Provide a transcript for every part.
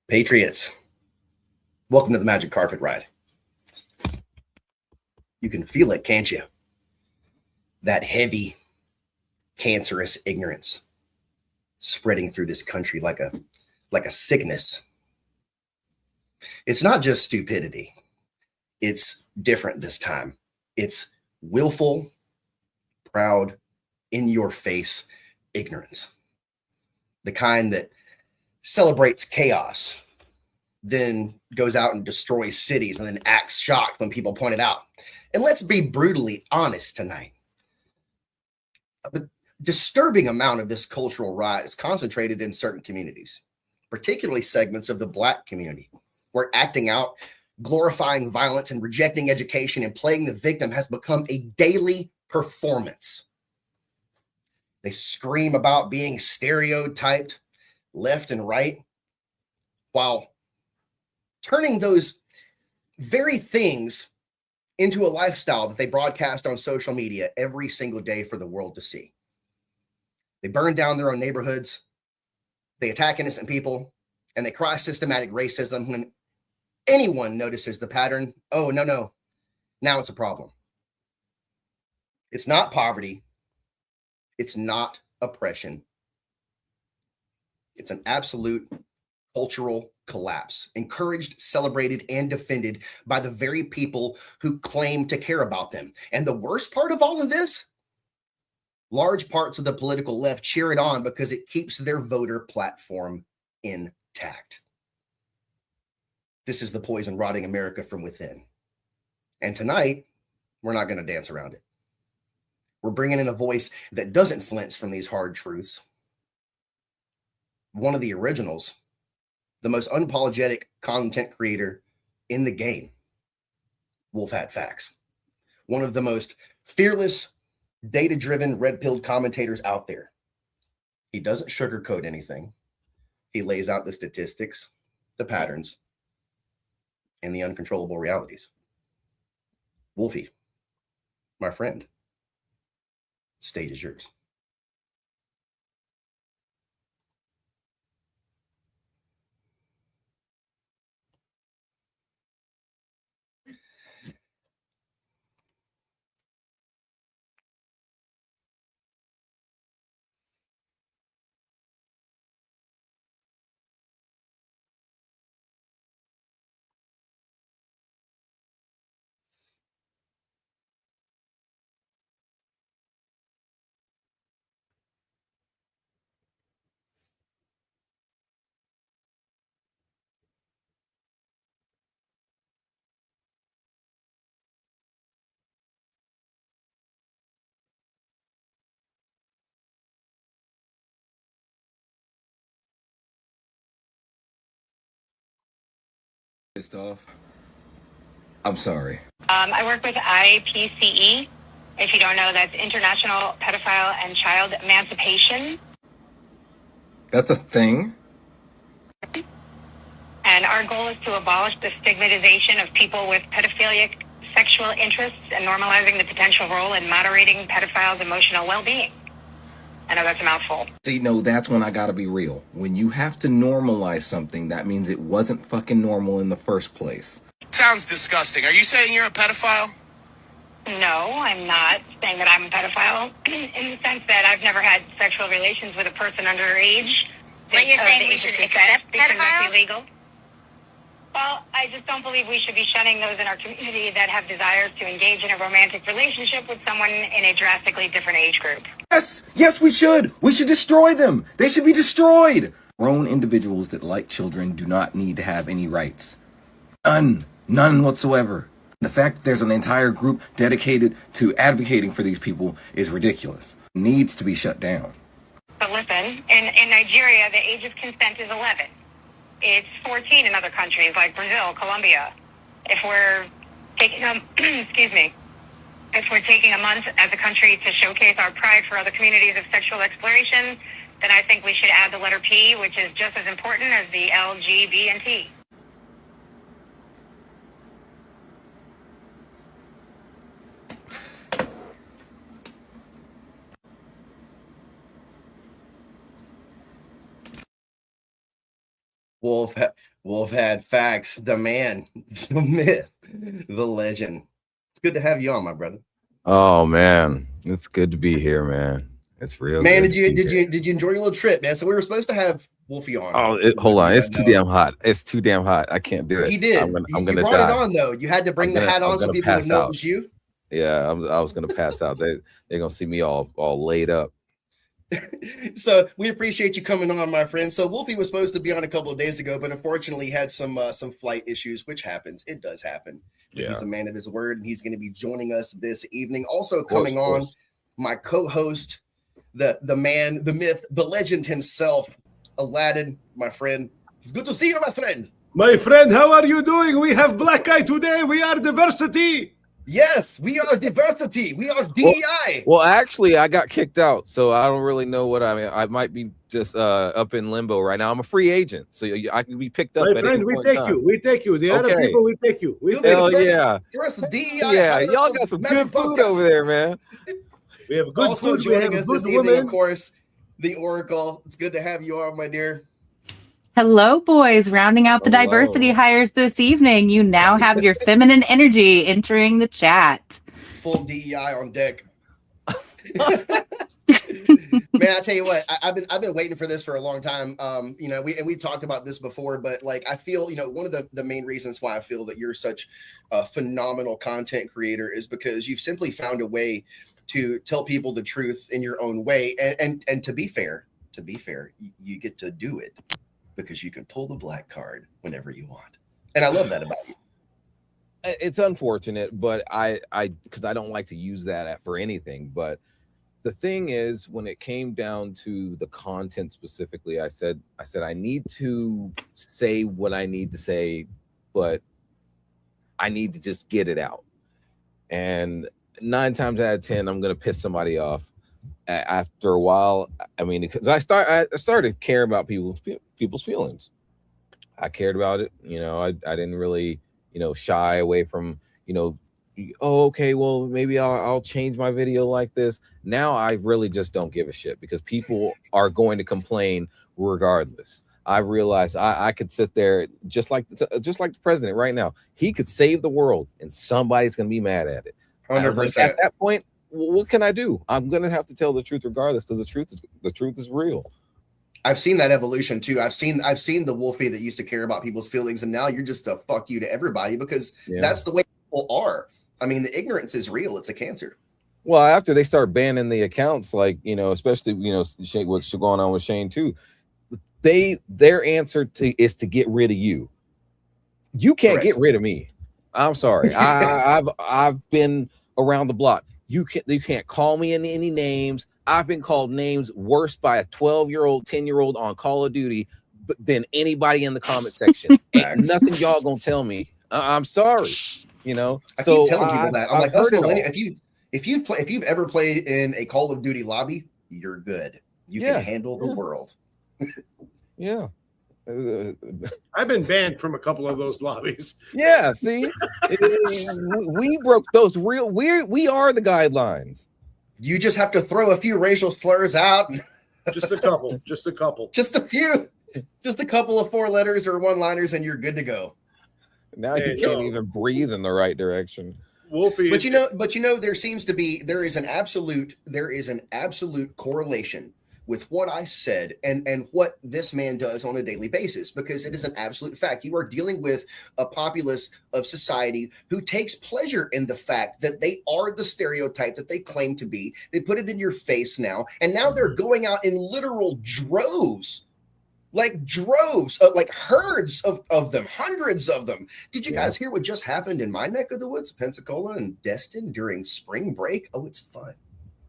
Patriots, welcome to the Magic Carpet Ride. You can feel it, can't you? That heavy, cancerous ignorance spreading through this country like a sickness. It's not just stupidity. It's different this time. It's willful, proud, in your face ignorance. The kind that celebrates chaos, then goes out and destroys cities and then acts shocked when people point it out. And let's be brutally honest tonight. A disturbing amount of this cultural riot is concentrated in certain communities, particularly segments of the Black community, where acting out, glorifying violence, and rejecting education and playing the victim has become a daily performance. They scream about being stereotyped left and right, while turning those very things into a lifestyle that they broadcast on social media every single day for the world to see. They burn down their own neighborhoods, they attack innocent people, and they cry systematic racism when anyone notices the pattern. Oh, no, now it's a problem. It's not poverty. It's not oppression. It's an absolute cultural collapse, encouraged, celebrated, and defended by the very people who claim to care about them. And the worst part of all of this, large parts of the political left cheer it on because it keeps their voter platform intact. This is the poison rotting America from within. And tonight, we're not going to dance around it. We're bringing in a voice that doesn't flinch from these hard truths. One of the originals, the most unapologetic content creator in the game, WolfHatFacts. One of the most fearless, data-driven, red-pilled commentators out there. He doesn't sugarcoat anything. He lays out the statistics, the patterns, and the uncontrollable realities. Wolfie, my friend, stage is yours. Pissed off. I'm sorry. I work with IPCE. If you don't know, that's International Pedophile and Child Emancipation. That's a thing? And our goal is to abolish the stigmatization of people with pedophilic sexual interests and normalizing the potential role in moderating pedophiles' emotional well-being. I know that's a mouthful. See, no, that's when I gotta be real. When you have to normalize something, that means it wasn't fucking normal in the first place. Sounds disgusting. Are you saying you're a pedophile? No, I'm not saying that I'm a pedophile in the sense that I've never had sexual relations with a person underage. But you're saying we should accept pedophiles? Illegal. Well, I just don't believe we should be shunning those in our community that have desires to engage in a romantic relationship with someone in a drastically different age group. Yes, we should. We should destroy them. They should be destroyed. Grown individuals that like children do not need to have any rights. None whatsoever. The fact that there's an entire group dedicated to advocating for these people is ridiculous. It needs to be shut down. But listen, in Nigeria, the age of consent is 11. It's 14 in other countries like Brazil, Colombia. If we're taking if we're taking a month as a country to showcase our pride for other communities of sexual exploration, then I think we should add the letter P, which is just as important as the L, G, B, and T. Wolf, Wolf had facts. The man, the myth, the legend. It's good to have you on, my brother. Oh man, it's good to be here, man. It's real Man, good. did you enjoy your little trip, man? So we were supposed to have Wolfie on. Oh, hold on, it's too damn hot. It's too damn hot. I can't do it. He did. I'm You gonna brought die. it on though. You had to bring the hat on so people would know it was you. Yeah, I was gonna pass out. They're gonna see me all laid up. So we appreciate you coming on, my friend. So Wolfie was supposed to be on a couple of days ago, but unfortunately had some flight issues, which happens. It does happen. Yeah. He's a man of his word, and he's going to be joining us this evening. Also coming on, my co-host, the man, the myth, the legend himself, Aladdin, my friend. It's good to see you, my friend. My friend, how are you doing? We have black eye today. We are diversity. Yes, we are diversity. We are DEI. Well, actually, I got kicked out, so I don't really know what I mean. I might be just up in limbo right now. I'm a free agent, so I can be picked up. My friend, we take you. We take you. The other people, we take you. Hell yeah. First DEI. Yeah, y'all got some good food over there, man. We have good also food. Joining us this evening, of course, the Oracle. It's good to have you on, my dear. Hello, boys. Rounding out the diversity hires this evening. You now have your feminine energy entering the chat. Full DEI on deck. Man, I tell you what, I've been waiting for this for a long time. We've talked about this before, but like I feel, one of the main reasons why I feel that you're such a phenomenal content creator is because you've simply found a way to tell people the truth in your own way. And to be fair, you get to do it because you can pull the black card whenever you want. And I love that about you. It's unfortunate, but because I don't like to use that for anything. But the thing is, when it came down to the content specifically, I said I need to say what I need to say, but I need to just get it out. And 9 times out of 10, I'm gonna piss somebody off. After a while, I mean, because I started caring about people's feelings. I cared about it. I didn't really, shy away from, oh, okay, well, maybe I'll change my video like this. Now I really just don't give a shit because people are going to complain regardless. I realized I could sit there just like the president right now. He could save the world and somebody's going to be mad at it. 100%. At that point, what can I do? I'm going to have to tell the truth regardless because the truth is real. I've seen that evolution too. I've seen the Wolfie that used to care about people's feelings, and now you're just a fuck you to everybody because that's the way people are. I mean, the ignorance is real. It's a cancer. Well, after they start banning the accounts, like, especially, what's going on with Shane too, their answer is to get rid of you. You can't get rid of me. I'm sorry. I've been around the block. You can't call me any names. I've been called names worse by a 12-year-old, 10-year-old on Call of Duty than anybody in the comment section. Ain't nothing y'all gonna tell me. I'm sorry. I keep telling people that. I'm like, if you've ever played in a Call of Duty lobby, you're good. You can handle the world. Yeah. I've been banned from a couple of those lobbies. Yeah, see, we broke those real. We are the guidelines. You just have to throw a few racial slurs out. Just a couple. Just a few. Just a couple of 4 letters or 1-liners, and you're good to go. Now you can't even breathe in the right direction. Wolfie, but there is an absolute correlation with what I said and what this man does on a daily basis, because it is an absolute fact. You are dealing with a populace of society who takes pleasure in the fact that they are the stereotype that they claim to be. They put it in your face now, and now they're going out in literal droves, like herds of them, hundreds of them. Did you guys hear what just happened in my neck of the woods, Pensacola and Destin during spring break? Oh, it's fun.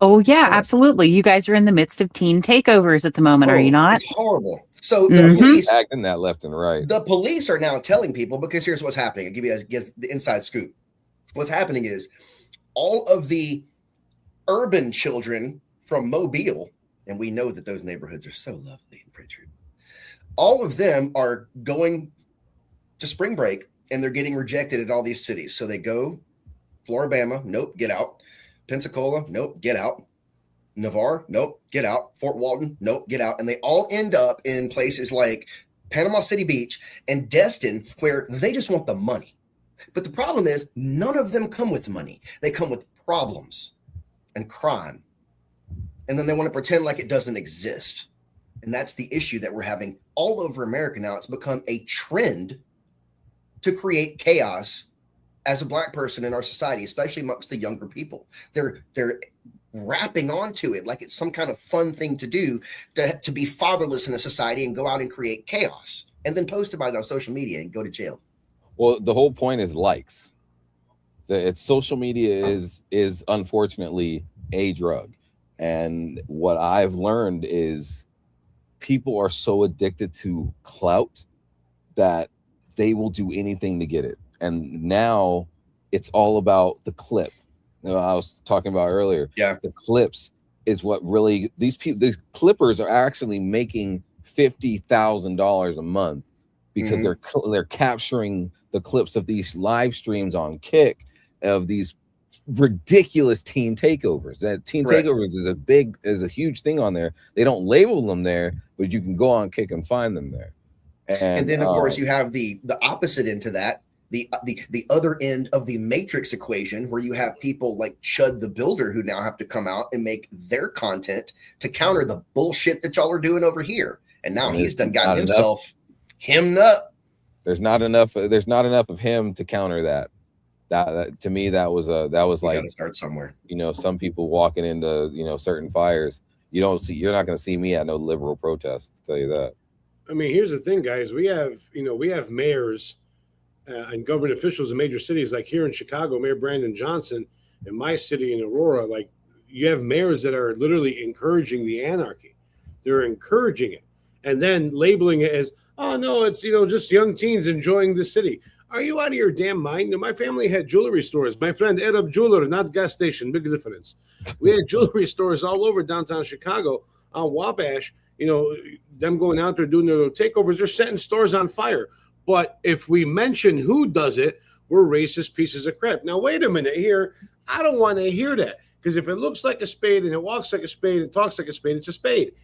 Oh, yeah, absolutely. You guys are in the midst of teen takeovers at the moment, are you not? It's horrible. So the police acting that left and right. The police are now telling people, because here's what's happening. I'll give you the inside scoop. What's happening is all of the urban children from Mobile, and we know that those neighborhoods are so lovely and Pritchard, all of them are going to spring break, and they're getting rejected at all these cities. So they go, Floribama, nope, get out. Pensacola, nope, get out. Navarre, nope, get out. Fort Walton, nope, get out. And they all end up in places like Panama City Beach, and Destin, where they just want the money. But the problem is, none of them come with money. They come with problems and crime. And then they want to pretend like it doesn't exist. And that's the issue that we're having all over America now. It's become a trend to create chaos as a Black person in our society, especially amongst the younger people. They're wrapping onto it like it's some kind of fun thing to do, to be fatherless in a society and go out and create chaos and then post about it on social media and go to jail. Well, the whole point is likes. It's social media is unfortunately a drug. And what I've learned is people are so addicted to clout that they will do anything to get it. And now it's all about the clip. You know, I was talking about earlier. Yeah. The clips is what really, these clippers are actually making $50,000 a month because they're capturing the clips of these live streams on Kick of these ridiculous teen takeovers. That teen takeovers is a huge thing on there. They don't label them there, but you can go on Kick and find them there. And then of course you have the opposite end to that, the other end of the matrix equation, where you have people like Chud the Builder who now have to come out and make their content to counter the bullshit that y'all are doing over here. And now he's gotten himself hemmed up. There's not enough of him to counter that. That to me, that was like, gotta start somewhere. You know, some people walking into, you know, certain fires. You're not going to see me at no liberal protest, to tell you that. I mean, here's the thing, guys. We have mayors and government officials in major cities, like here in Chicago, Mayor Brandon Johnson, in my city in Aurora. Like, you have mayors that are literally encouraging the anarchy. They're encouraging it and then labeling it as, oh no, it's, you know, just young teens enjoying the city. Are you out of your damn mind? My family had jewelry stores. My friend Arab Jeweler, not gas station, big difference. We had jewelry stores all over downtown Chicago on Wabash. You know, them going out there doing their little takeovers, they're setting stores on fire. But if we mention who does it, we're racist pieces of crap. Now, wait a minute here. I don't want to hear that, because if it looks like a spade and it walks like a spade and talks like a spade, it's a spade.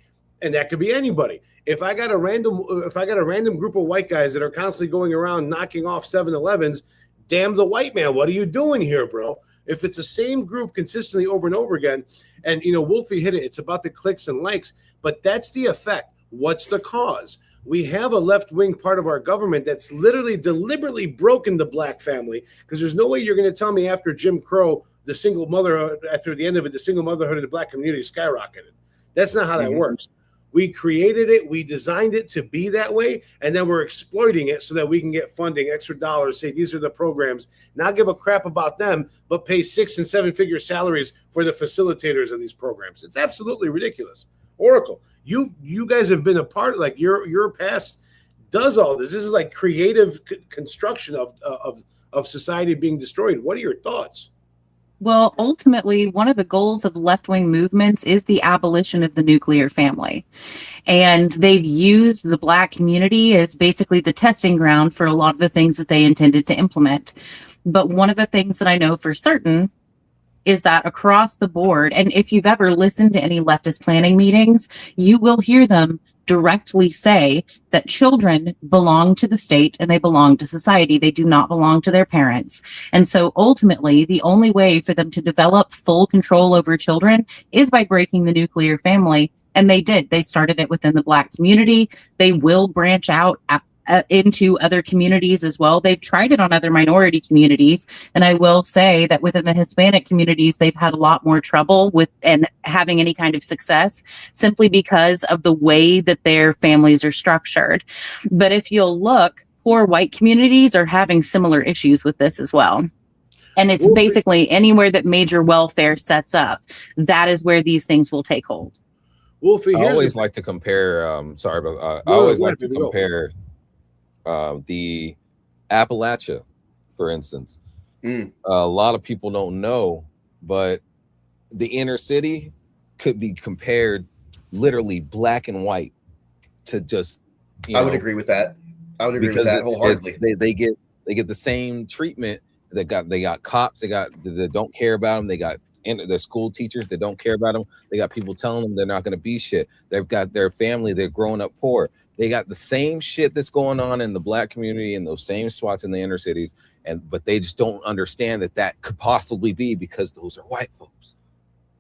And that could be anybody. If I got a random group of white guys that are constantly going around knocking off 7-Elevens, damn the white man, what are you doing here, bro? If it's the same group consistently over and over again, and, you know, Wolfie hit it, it's about the clicks and likes, but that's the effect. What's the cause? We have a left-wing part of our government that's literally deliberately broken the Black family, because there's no way you're going to tell me after Jim Crow, the single mother, after the end of it, the single motherhood of the Black community skyrocketed. That's not how that works. We created it, we designed it to be that way, and then we're exploiting it so that we can get funding, extra dollars, say these are the programs, not give a crap about them, but pay 6- and 7-figure salaries for the facilitators of these programs. It's absolutely ridiculous. Oracle, you guys have been a part, like your past does all this. This is like creative construction of society being destroyed. What are your thoughts? Well, ultimately, one of the goals of left-wing movements is the abolition of the nuclear family. And they've used the Black community as basically the testing ground for a lot of the things that they intended to implement. But one of the things that I know for certain is that across the board, and if you've ever listened to any leftist planning meetings, you will hear them directly say that children belong to the state and they belong to society. They do not belong to their parents. And so ultimately, the only way for them to develop full control over children is by breaking the nuclear family. And they did. They started it within the Black community. They will branch out into other communities as well. They've tried it on other minority communities. And I will say that within the Hispanic communities, they've had a lot more trouble with and having any kind of success, simply because of the way that their families are structured. But if you'll look, poor white communities are having similar issues with this as well. And it's basically anywhere that major welfare sets up, that is where these things will take hold. Wolfie, I always like to compare, I always like to compare the Appalachia, for instance. A lot of people don't know, but the inner city could be compared literally black and white to just, I would agree with that. I would agree with that wholeheartedly. They get the same treatment. They got cops that don't care about them. They got their school teachers that don't care about them. They got people telling them they're not going to be shit. They've got their family. They're growing up poor. They got the same shit that's going on in the black community in those same spots in the inner cities, but they just don't understand that could possibly be because those are white folks.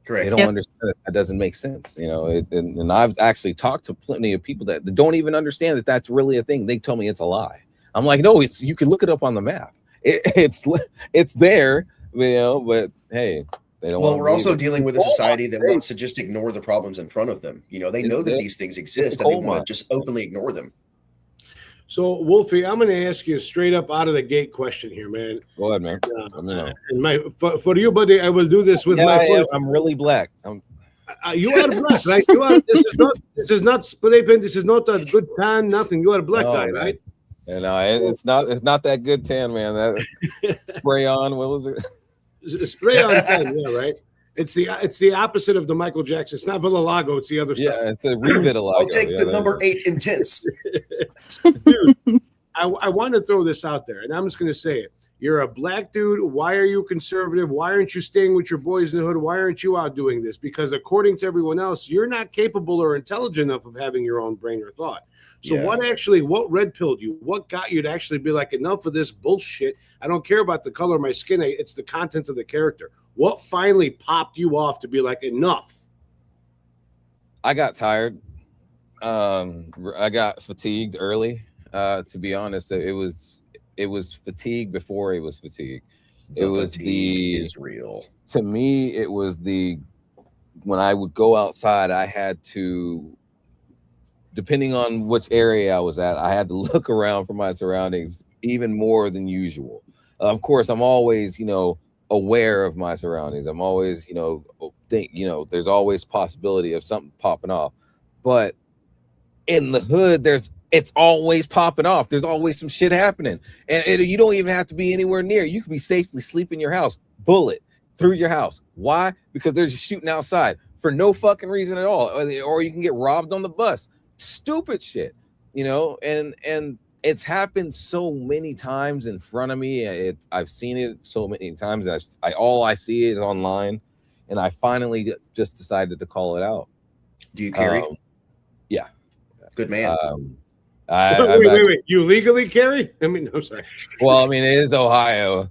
Correct. They don't understand that doesn't make sense, and I've actually talked to plenty of people that don't even understand that that's really a thing. They tell me it's a lie. I'm like, no, you can look it up on the map. It's there, but hey, they don't. Well, we're also dealing with a society that wants to just ignore the problems in front of them. They know that these things exist and they want to just openly ignore them. So, Wolfie, I'm going to ask you a straight up out of the gate question here, man. Go ahead, man. And for you, buddy, I will do this with I'm really black. You are black, right? This is not spray paint. This is not a good tan. Nothing. You are a black guy, right? And it's not that good tan, man. That spray on. What was it? Spray on tan, yeah, right. It's the opposite of the Michael Jackson. It's not Villalago. It's the other stuff. Yeah, it's a revitalago. I'll take the number 8 intense. Dude, I want to throw this out there, and I'm just going to say it. You're a black dude. Why are you conservative? Why aren't you staying with your boys in the hood? Why aren't you out doing this? Because according to everyone else, you're not capable or intelligent enough of having your own brain or thought. So what red pilled you? What got you to actually be like, enough of this bullshit? I don't care about the color of my skin. It's the content of the character. What finally popped you off to be like, enough? I got tired. I got fatigued early. To be honest, it was fatigue before it was fatigue. Is real. To me, it was when I would go outside, I had to, depending on which area I was at, I had to look around for my surroundings even more than usual. Of course, I'm always, aware of my surroundings. I'm always, there's always possibility of something popping off. But in the hood, it's always popping off. There's always some shit happening. And you don't even have to be anywhere near. You can be safely sleeping in your house. Bullet through your house. Why? Because they're just shooting outside for no fucking reason at all. Or you can get robbed on the bus. Stupid shit, and it's happened so many times in front of me. I've seen it so many times. All I see is online, and I finally just decided to call it out. Do you carry? Yeah. Good man. Wait. You legally carry? I mean, I'm sorry. Well, I mean, it is Ohio.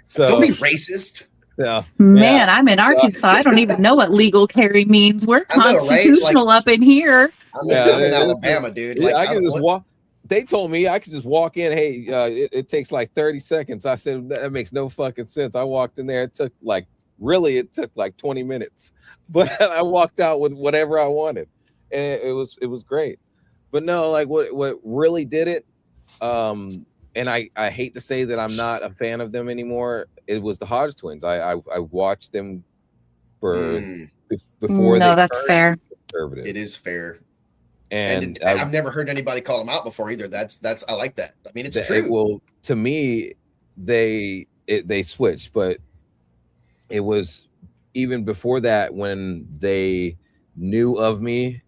So don't be racist. Yeah. Man, I'm in Arkansas. I don't even know what legal carry means. We're constitutional up in here. I'm in Alabama, dude. Yeah, I can just walk. They told me I could just walk in. Hey, it takes like 30 seconds. I said, that makes no fucking sense. I walked in there. It took like 20 minutes, but I walked out with whatever I wanted, and it was great. But no, like what really did it, and I hate to say that I'm not a fan of them anymore. It was the Hodge twins. I watched them before. No, that's fair. It is fair. And I've never heard anybody call them out before either. That's I like that. I mean, it's true. Well, to me, they switched, but it was even before that when they knew of me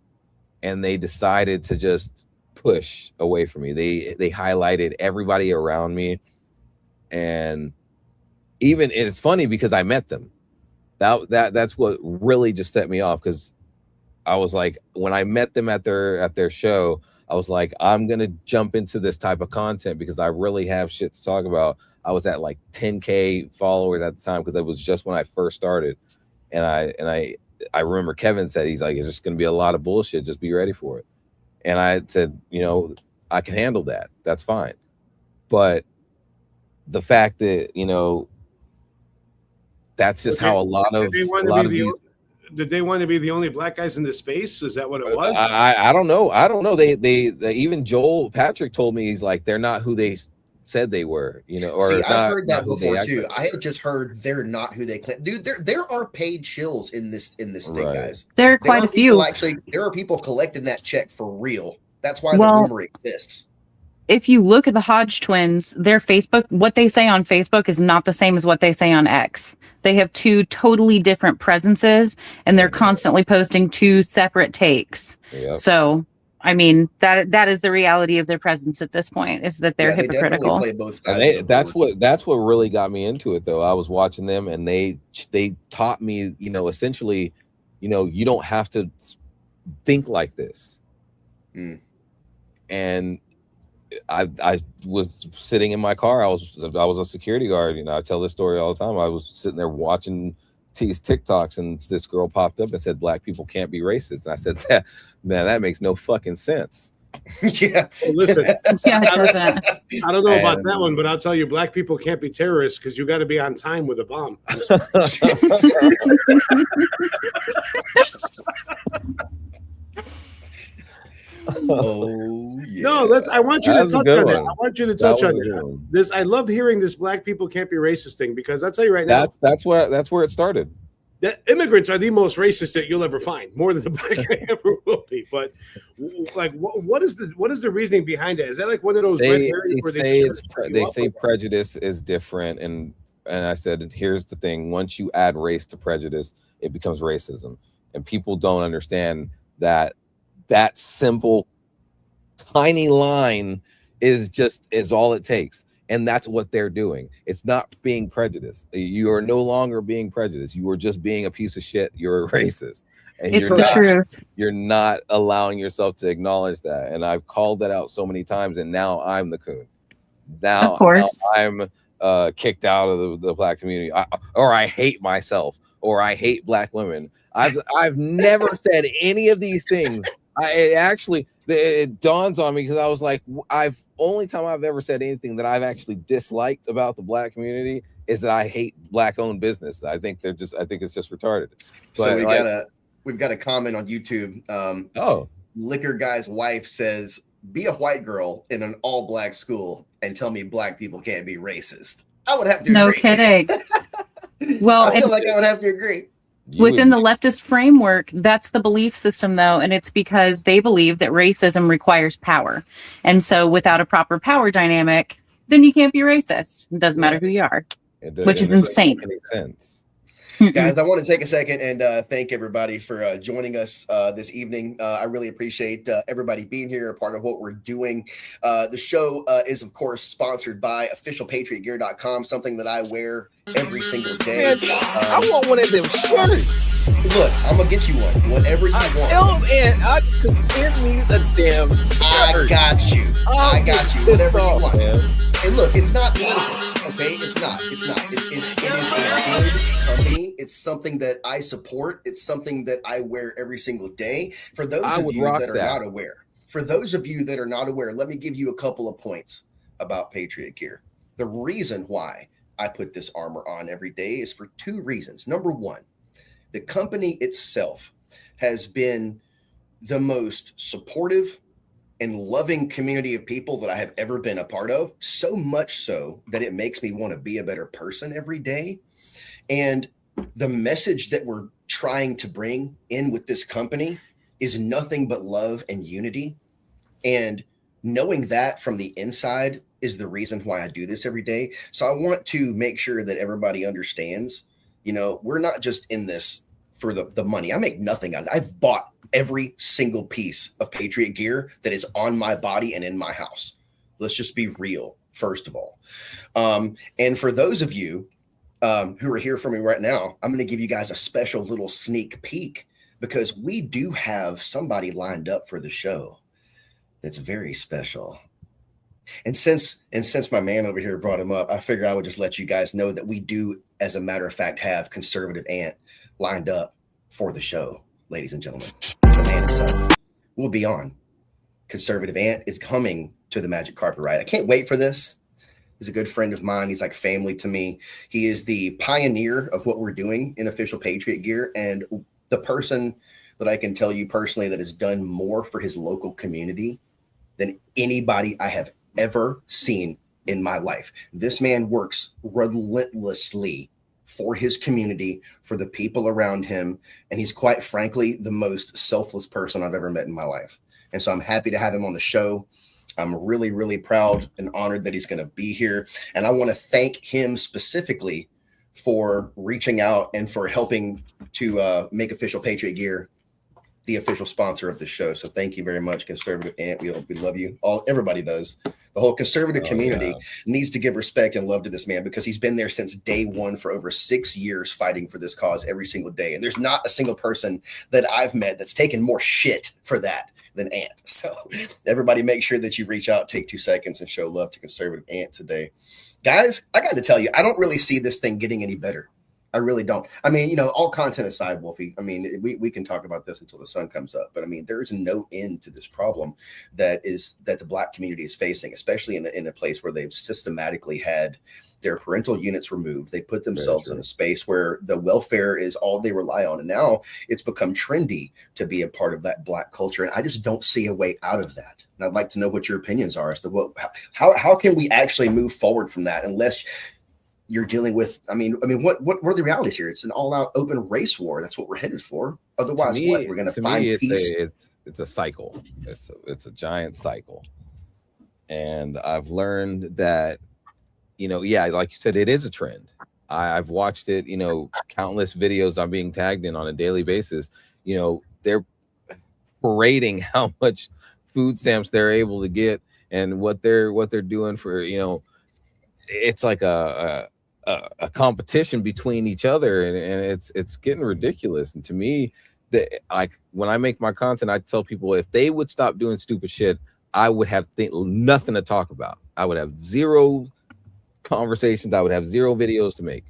and they decided to just push away from me. They highlighted everybody around me, and it's funny because I met them. That's what really just set me off, because I was like, when I met them at their show, I was like, I'm gonna jump into this type of content because I really have shit to talk about. I was at like 10K followers at the time because it was just when I first started, and I remember Kevin said, he's like, it's just gonna be a lot of bullshit. Just be ready for it. And I said, I can handle that. That's fine. But the fact that that's just how a lot of these. Did they want to be the only black guys in this space? Is that what it was? I don't know. They even Joel Patrick told me, he's like, they're not who they said they were, or see, I've heard that before too. I had just heard they're not who they claim. Dude, there are paid shills in this thing, guys. There are quite a few. Actually, there are people collecting that check for real. That's why the rumor exists. If you look at the Hodge twins, their Facebook, what they say on Facebook is not the same as what they say on X. They have two totally different presences, and they're constantly posting two separate takes. Yep. So I mean, that is the reality of their presence at this point, is that they're Yeah, they definitely hypocritical. play both sides. And of the board. that's what really got me into it, though. I was watching them, and they taught me, essentially, you don't have to think like this. And I was sitting in my car. I was a security guard. I tell this story all the time. I was sitting there watching these TikToks, and this girl popped up and said, "Black people can't be racist." And I said, that makes no fucking sense. Yeah. Well, listen, Yeah, it doesn't. I don't know about that one, but I'll tell you, black people can't be terrorists because you got to be on time with a bomb. Oh yeah. No, I want you to touch on that. I want you to touch on one. this. I love hearing this black people can't be racist thing, because I'll tell you right now, That's where it started. that immigrants are the most racist that you'll ever find, more than the black guy ever will be. But like, what is the reasoning behind it? Is that like one of those red herrings where they say prejudice is different, and I said, here's the thing: once you add race to prejudice, it becomes racism, and people don't understand that simple, tiny line is all it takes. And that's what they're doing. It's not being prejudiced. You are no longer being prejudiced. You are just being a piece of shit. You're a racist. And It's the truth. You're not allowing yourself to acknowledge that. And I've called that out so many times, and now I'm the coon. Now, Of course. now I'm kicked out of the black community, or I hate myself, or I hate black women. I've never said any of these things. It dawns on me, because I was like, only time I've ever said anything that I've actually disliked about the black community is that I hate black owned business. I think it's just retarded. So we've got a comment on YouTube. Liquor Guy's wife says, "Be a white girl in an all black school and tell me black people can't be racist." I would have to No agree. kidding. Well, I feel like I would have to agree. Within the leftist framework, that's the belief system, though, and it's because they believe that racism requires power. And so without a proper power dynamic, then you can't be racist. It doesn't matter who you are, which is insane. Make any sense. Guys, I want to take a second and thank everybody for joining us this evening. I really appreciate everybody being here, a part of what we're doing. The show is, of course, sponsored by officialpatriotgear.com, something that I wear every single day. Man, I want one of them shirts. Look, I'm going to get you one, whatever you want. Send me the damn shirt. I got you. I got you. Whatever you want. Man. And look, it's not political, okay? It is a good company. It's something that I support. It's something that I wear every single day. For those of you that are not aware, let me give you a couple of points about Patriot Gear. The reason why I put this armor on every day is for two reasons. Number one, the company itself has been the most supportive and loving community of people that I have ever been a part of, so much so that it makes me want to be a better person every day. And the message that we're trying to bring in with this company is nothing but love and unity. And knowing that from the inside is the reason why I do this every day. So I want to make sure that everybody understands, we're not just in this for the money. I make nothing out of it. I've bought every single piece of Patriot Gear that is on my body and in my house. Let's just be real, first of all. And for those of you who are here for me right now, I'm going to give you guys a special little sneak peek, because we do have somebody lined up for the show that's very special. And since my man over here brought him up, I figure I would just let you guys know that we do, as a matter of fact, have Conservative Ant lined up for the show, ladies and gentlemen. The man himself will be on. Conservative Ant is coming to the Magic Carpet Ride. I can't wait for this. He's a good friend of mine. He's like family to me. He is the pioneer of what we're doing in Official Patriot Gear, and the person that I can tell you personally that has done more for his local community than anybody I have ever seen in my life. This man works relentlessly for his community, for the people around him, and he's quite frankly the most selfless person I've ever met in my life. And so I'm happy to have him on the show. I'm really, really proud and honored that he's going to be here. And I want to thank him specifically for reaching out and for helping to make Official Patriot Gear the official sponsor of the show. So thank you very much, Conservative Ant. We love you. Everybody does. The whole conservative community needs to give respect and love to this man because he's been there since day one for over 6 years fighting for this cause every single day. And there's not a single person that I've met that's taken more shit for that than Ant. So everybody make sure that you reach out, take 2 seconds and show love to Conservative Ant today. Guys, I got to tell you, I don't really see this thing getting any better. I really don't. I mean, all content aside, Wolfie, I mean, we can talk about this until the sun comes up, but I mean, there is no end to this problem that the Black community is facing, especially in a place where they've systematically had their parental units removed. They put themselves in a space where the welfare is all they rely on. And now it's become trendy to be a part of that Black culture. And I just don't see a way out of that. And I'd like to know what your opinions are as to how can we actually move forward from that unless you're dealing with, I mean, what are the realities here? It's an all-out open race war. That's what we're headed for. Otherwise, we're going to find peace. It's a cycle. It's a giant cycle. And I've learned that, like you said, it is a trend. I've watched it, countless videos I'm being tagged in on a daily basis. They're parading how much food stamps they're able to get and what they're doing for, it's like a competition between each other, and it's getting ridiculous. And to me, when I make my content, I tell people if they would stop doing stupid shit, I would have nothing to talk about. I would have zero conversations. I would have zero videos to make,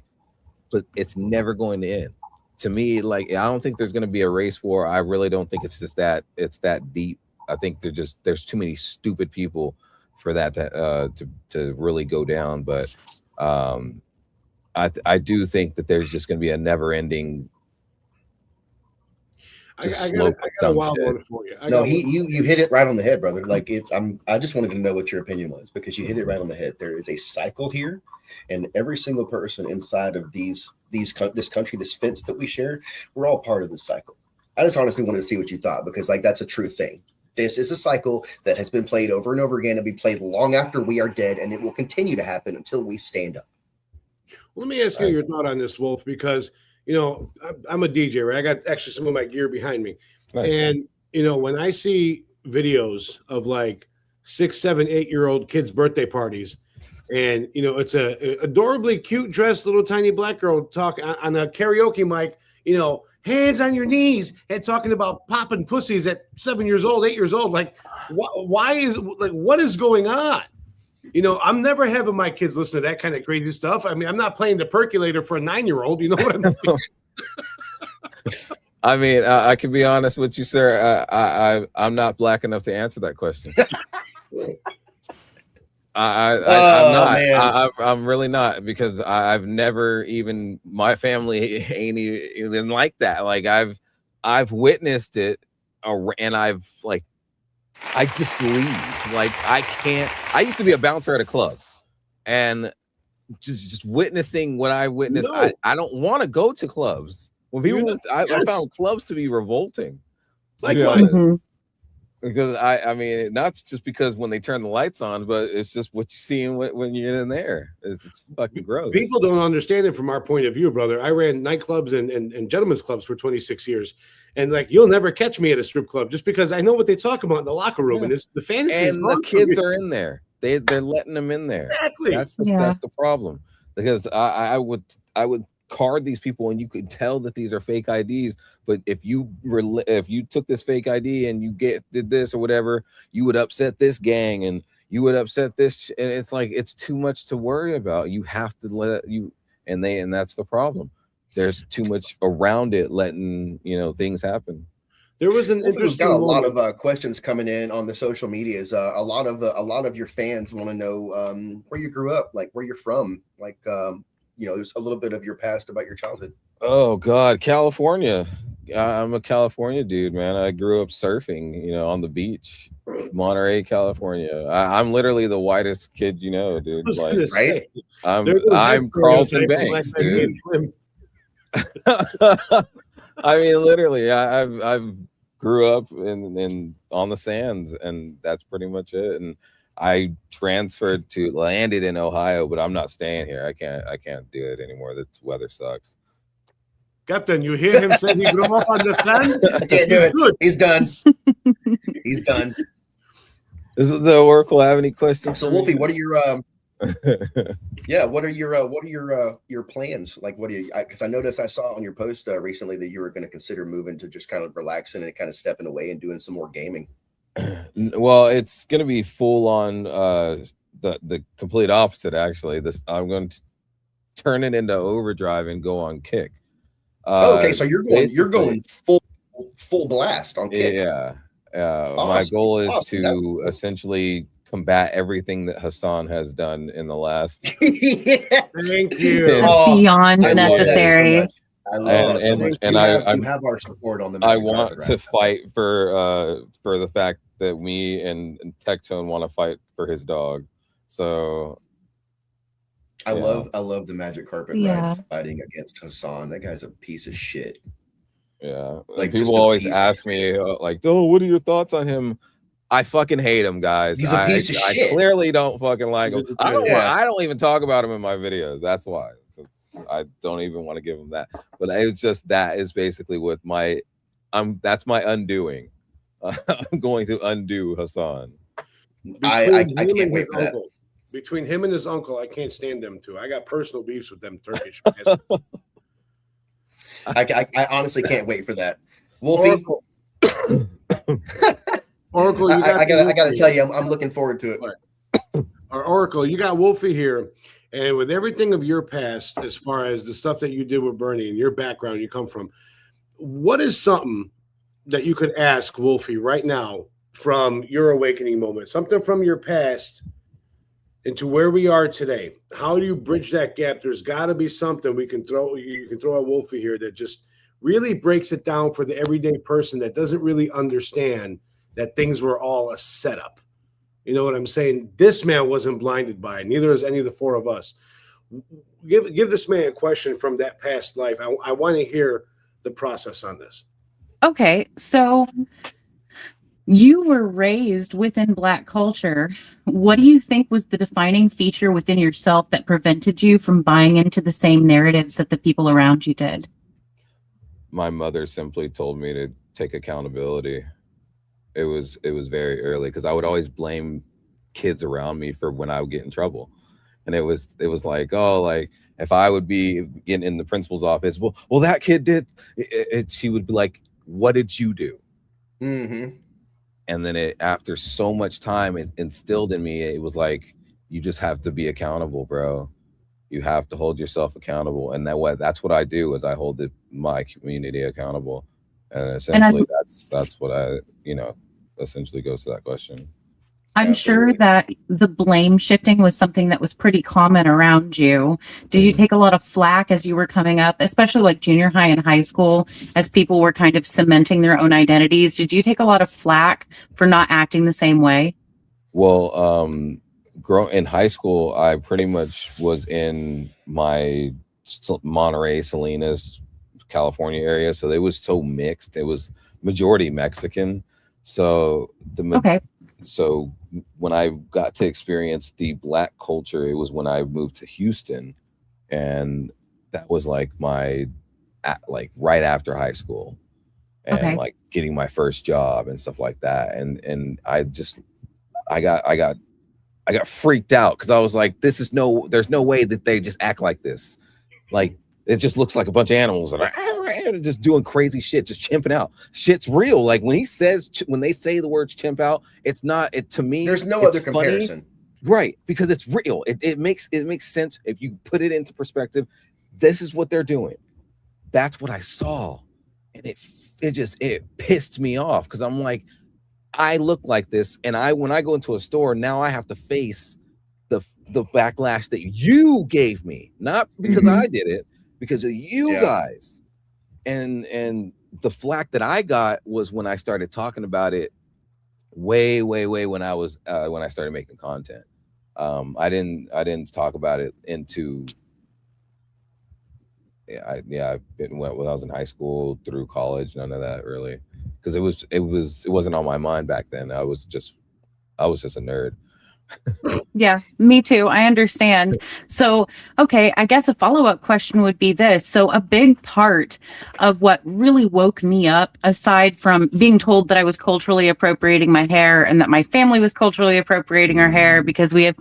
but it's never going to end. To me, I don't think there's going to be a race war. I really don't think it's that deep. I think there's too many stupid people for that to really go down. But I do think that there's just going to be a never-ending. I got a wild one for you. You hit it right on the head, brother. I just wanted to know what your opinion was because you hit it right on the head. There is a cycle here, and every single person inside of this country, this fence that we share, we're all part of this cycle. I just honestly wanted to see what you thought because that's a true thing. This is a cycle that has been played over and over again and be played long after we are dead, and it will continue to happen until we stand up. Let me ask you your thought on this, Wolf, because I'm a DJ, right? I got actually some of my gear behind me. Nice. And when I see videos of 6, 7, 8-year-old kids' birthday parties, and it's a adorably cute dressed little tiny Black girl talk on a karaoke mic, hands on your knees and talking about popping pussies at 7 years old, 8 years old. What is going on? I'm never having my kids listen to that kind of crazy stuff. I mean, I'm not playing the percolator for a 9-year-old. You know what I mean? I mean, I can be honest with you, sir. I'm not Black enough to answer that question. I'm not. I'm really not because I've never even my family ain't even like that. I've witnessed it, and I just leave. I can't. I used to be a bouncer at a club, and just witnessing what I witnessed. No. I don't want to go to clubs. When people, I found clubs to be revolting. Likewise. Mm-hmm. Because I mean, not just because when they turn the lights on, but it's just what you see when you're in there. It's fucking gross. People don't understand it from our point of view, brother. I ran nightclubs and gentlemen's clubs for 26 years. And you'll never catch me at a strip club just because I know what they talk about in the locker room. Yeah. And it's the fantasy. And the kids are in there. They're letting them in there. Exactly. That's the problem. Because I would card these people and you could tell that these are fake IDs, but if you took this fake ID and you did this or whatever, you would upset this gang and you would upset this, and it's too much to worry about. You have to and that's the problem. There's too much around it letting things happen. There was an interesting got a lot of questions coming in on the social medias. A lot of your fans want to know where you grew up, where you're from, there's a little bit of your past about your childhood. Oh God, California. I'm a California dude, man. I grew up surfing, on the beach, Monterey, California. I'm literally the whitest kid, dude. Right? I'm Carlton Banks, dude. I mean, literally, I've grew up in on the sands, and that's pretty much it. And I landed in Ohio, but I'm not staying here. I can't do it anymore. The weather sucks. Captain, you hear him say he grew up on the sand? I can't do it. Good. He's done. He's done. Does the Oracle have any questions? So, Wolfie, what are your what are your plans? Like, what do you? Because I noticed I saw on your post recently that you were going to consider moving to just kind of relaxing and kind of stepping away and doing some more gaming. Well, it's going to be full on the complete opposite. Actually, I'm going to turn it into overdrive and go on Kick. Okay, so you're going full blast on Kick. Yeah. Awesome. My goal is to essentially combat everything that Hassan has done in the last. Thank you. That's beyond necessary. I love that so much. And you have our support on the. I want to fight for the fact that me and Tectone want to fight for his dog. So I love the magic carpet ride fighting against Hassan. That guy's a piece of shit. Yeah, like people always ask me, like, "Oh, what are your thoughts on him?" I fucking hate him, guys. He's a piece of shit. I clearly don't fucking like him. I don't even talk about him in my videos. That's why. I don't even want to give him that. But it's just that is basically what that's my undoing. I'm going to undo Hassan. I can't wait for that. Between him and his uncle, I can't stand them two. I got personal beefs with them Turkish. I honestly can't wait for that. Wolfie. Oracle, I gotta tell you, I'm looking forward to it. Our Oracle, you got Wolfie here, and with everything of your past, as far as the stuff that you did with Bernie and your background you come from, what is something that you could ask Wolfie right now from your awakening moment, something from your past into where we are today? How do you bridge that gap? There's got to be something you can throw at Wolfie here that just really breaks it down for the everyday person that doesn't really understand that things were all a setup. You know what I'm saying? This man wasn't blinded by it. Neither is any of the four of us. Give this man a question from that past life. I want to hear the process on this. Okay, so you were raised within Black culture. What do you think was the defining feature within yourself that prevented you from buying into the same narratives that the people around you did? My mother simply told me to take accountability. It was very early because I would always blame kids around me for when I would get in trouble. And it was like, oh, like if I would be in the principal's office, well, that kid did it. She would be like, what did you do? Mm-hmm. And then after so much time, it instilled in me, it was like, you just have to be accountable, bro. You have to hold yourself accountable. And that's what I do is I hold my community accountable. And essentially that's what I, essentially goes to that question. I'm sure that the blame shifting was something that was pretty common around you. Did you take a lot of flack as you were coming up, especially like junior high and high school, as people were kind of cementing their own identities? Did you take a lot of flack for not acting the same way? Well, in high school, I pretty much was in my Monterey, Salinas, California area. So it was so mixed. It was majority Mexican. So So when I got to experience the Black culture, it was when I moved to Houston, and that was like right after high school, and like getting my first job and stuff like that. And I got freaked out because I was like, there's no way that they just act like this. Like it just looks like a bunch of animals that are just doing crazy shit, just chimping out. Shit's real. Like when they say the words chimp out, it's not to me. There's no other comparison. Right, because it's real. It makes sense if you put it into perspective. This is what they're doing. That's what I saw. And it pissed me off because I'm like, I look like this, and when I go into a store, now I have to face the backlash that you gave me, not because I did it, because of you guys. And the flack that I got was when I started talking about it way when I started making content. I didn't talk about it into I went when I was in high school through college, none of that really, because it wasn't on my mind back then. I was just a nerd. Yeah, me too. I understand. So, okay, I guess a follow-up question would be this. So, a big part of what really woke me up, aside from being told that I was culturally appropriating my hair and that my family was culturally appropriating our hair because we have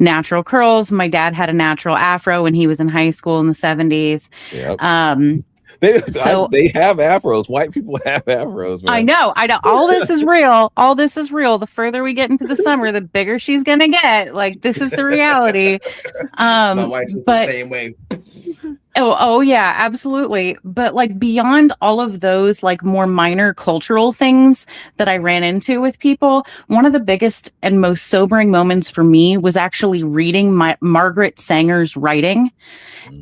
natural curls. My dad had a natural afro when he was in high school in the 70s. Yep. So They have afros. White people have afros, man. I know. All this is real. All this is real. The further we get into the summer, the bigger she's gonna get. Like, this is the reality. My wife's the same way. Oh yeah, absolutely. But like, beyond all of those like more minor cultural things that I ran into with people, one of the biggest and most sobering moments for me was actually reading Margaret Sanger's writing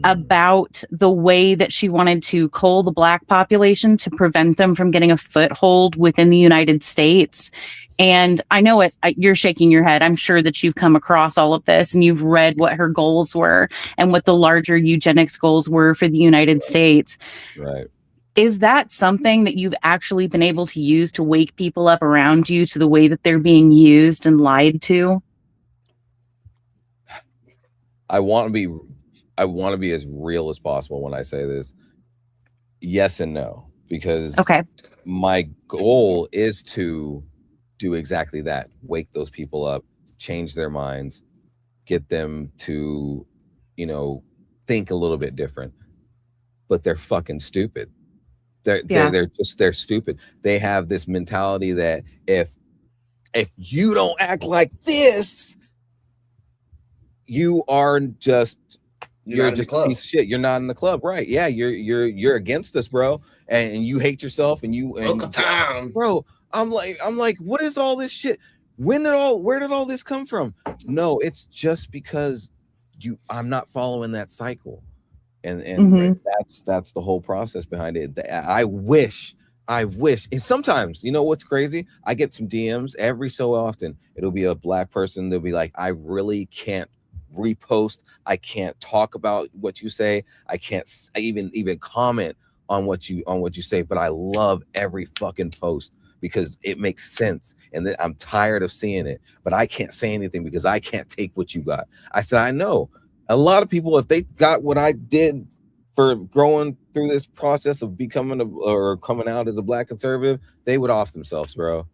about the way that she wanted to cull the Black population to prevent them from getting a foothold within the United States. And I know you're shaking your head. I'm sure that you've come across all of this and you've read what her goals were and what the larger eugenics goals were for the United States. Right. Is that something that you've actually been able to use to wake people up around you to the way that they're being used and lied to? I want to be as real as possible when I say this. Yes and no, because my goal is to do exactly that. Wake those people up, change their minds, get them to, think a little bit different. But they're fucking stupid. They're stupid. They have this mentality that if you don't act like this, you are just you're just a piece of shit. You're not in the club, right? Yeah, you're against us, bro, and you hate yourself, and bro. I'm like, what is all this shit? Where did all this come from? No, it's just because I'm not following that cycle, and that's the whole process behind it. I wish. And sometimes, you know what's crazy? I get some DMs every so often. It'll be a Black person. They'll be like, I really can't repost. I can't talk about what you say. I can't even comment on what you say. But I love every fucking post because it makes sense, and then I'm tired of seeing it. But I can't say anything because I can't take what you got. I said, I know a lot of people, if they got what I did for growing through this process of becoming or coming out as a Black conservative, they would off themselves, bro.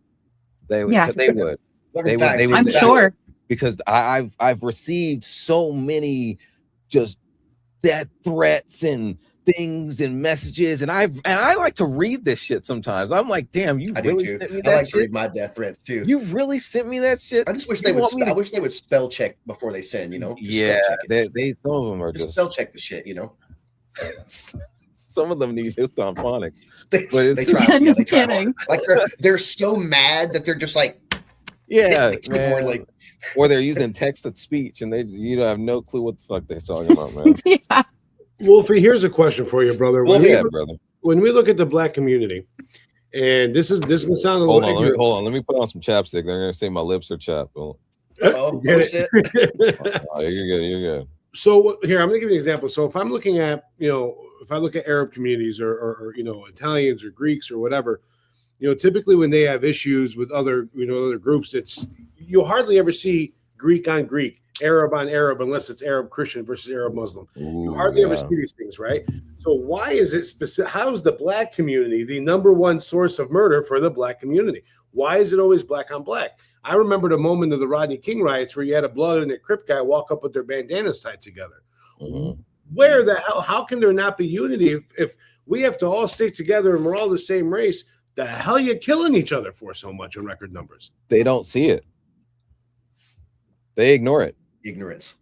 They would. I'm sure, because I've received so many just death threats and things and messages, and I like to read this shit sometimes. I'm like, damn, you really sent me that shit? I like to read my death threats too. You really sent me that shit? I just wish they would. I wish they would spell check before they send. Yeah, they some of them are just spell check the shit. Some of them need hit on phonics. They try. Yeah, they try. Like they're so mad that they're just like, man. Like, or they're using text to speech, and you have no clue what the fuck they're talking about, man. Yeah. Wolfie, here's a question for you, brother. Brother. When we look at the Black community, and this can sound a little ignorant. Hold on. Let me put on some chapstick. They're gonna say my lips are chapped. Oh, shit. Oh, you're good. So here, I'm gonna give you an example. So if I'm looking at, if I look at Arab communities or Italians or Greeks or whatever, typically when they have issues with other groups, you hardly ever see Greek on Greek, Arab on Arab, unless it's Arab Christian versus Arab Muslim. You hardly ever see these things, right? So why is it specific? How is the Black community the number one source of murder for the Black community? Why is it always Black on Black? I remember the moment of the Rodney King riots where you had a blood and a Crip guy walk up with their bandanas tied together. Mm-hmm. Where the hell? How can there not be unity if we have to all stick together and we're all the same race? The hell are you killing each other for so much in record numbers? They don't see it. They ignore it. Ignorance.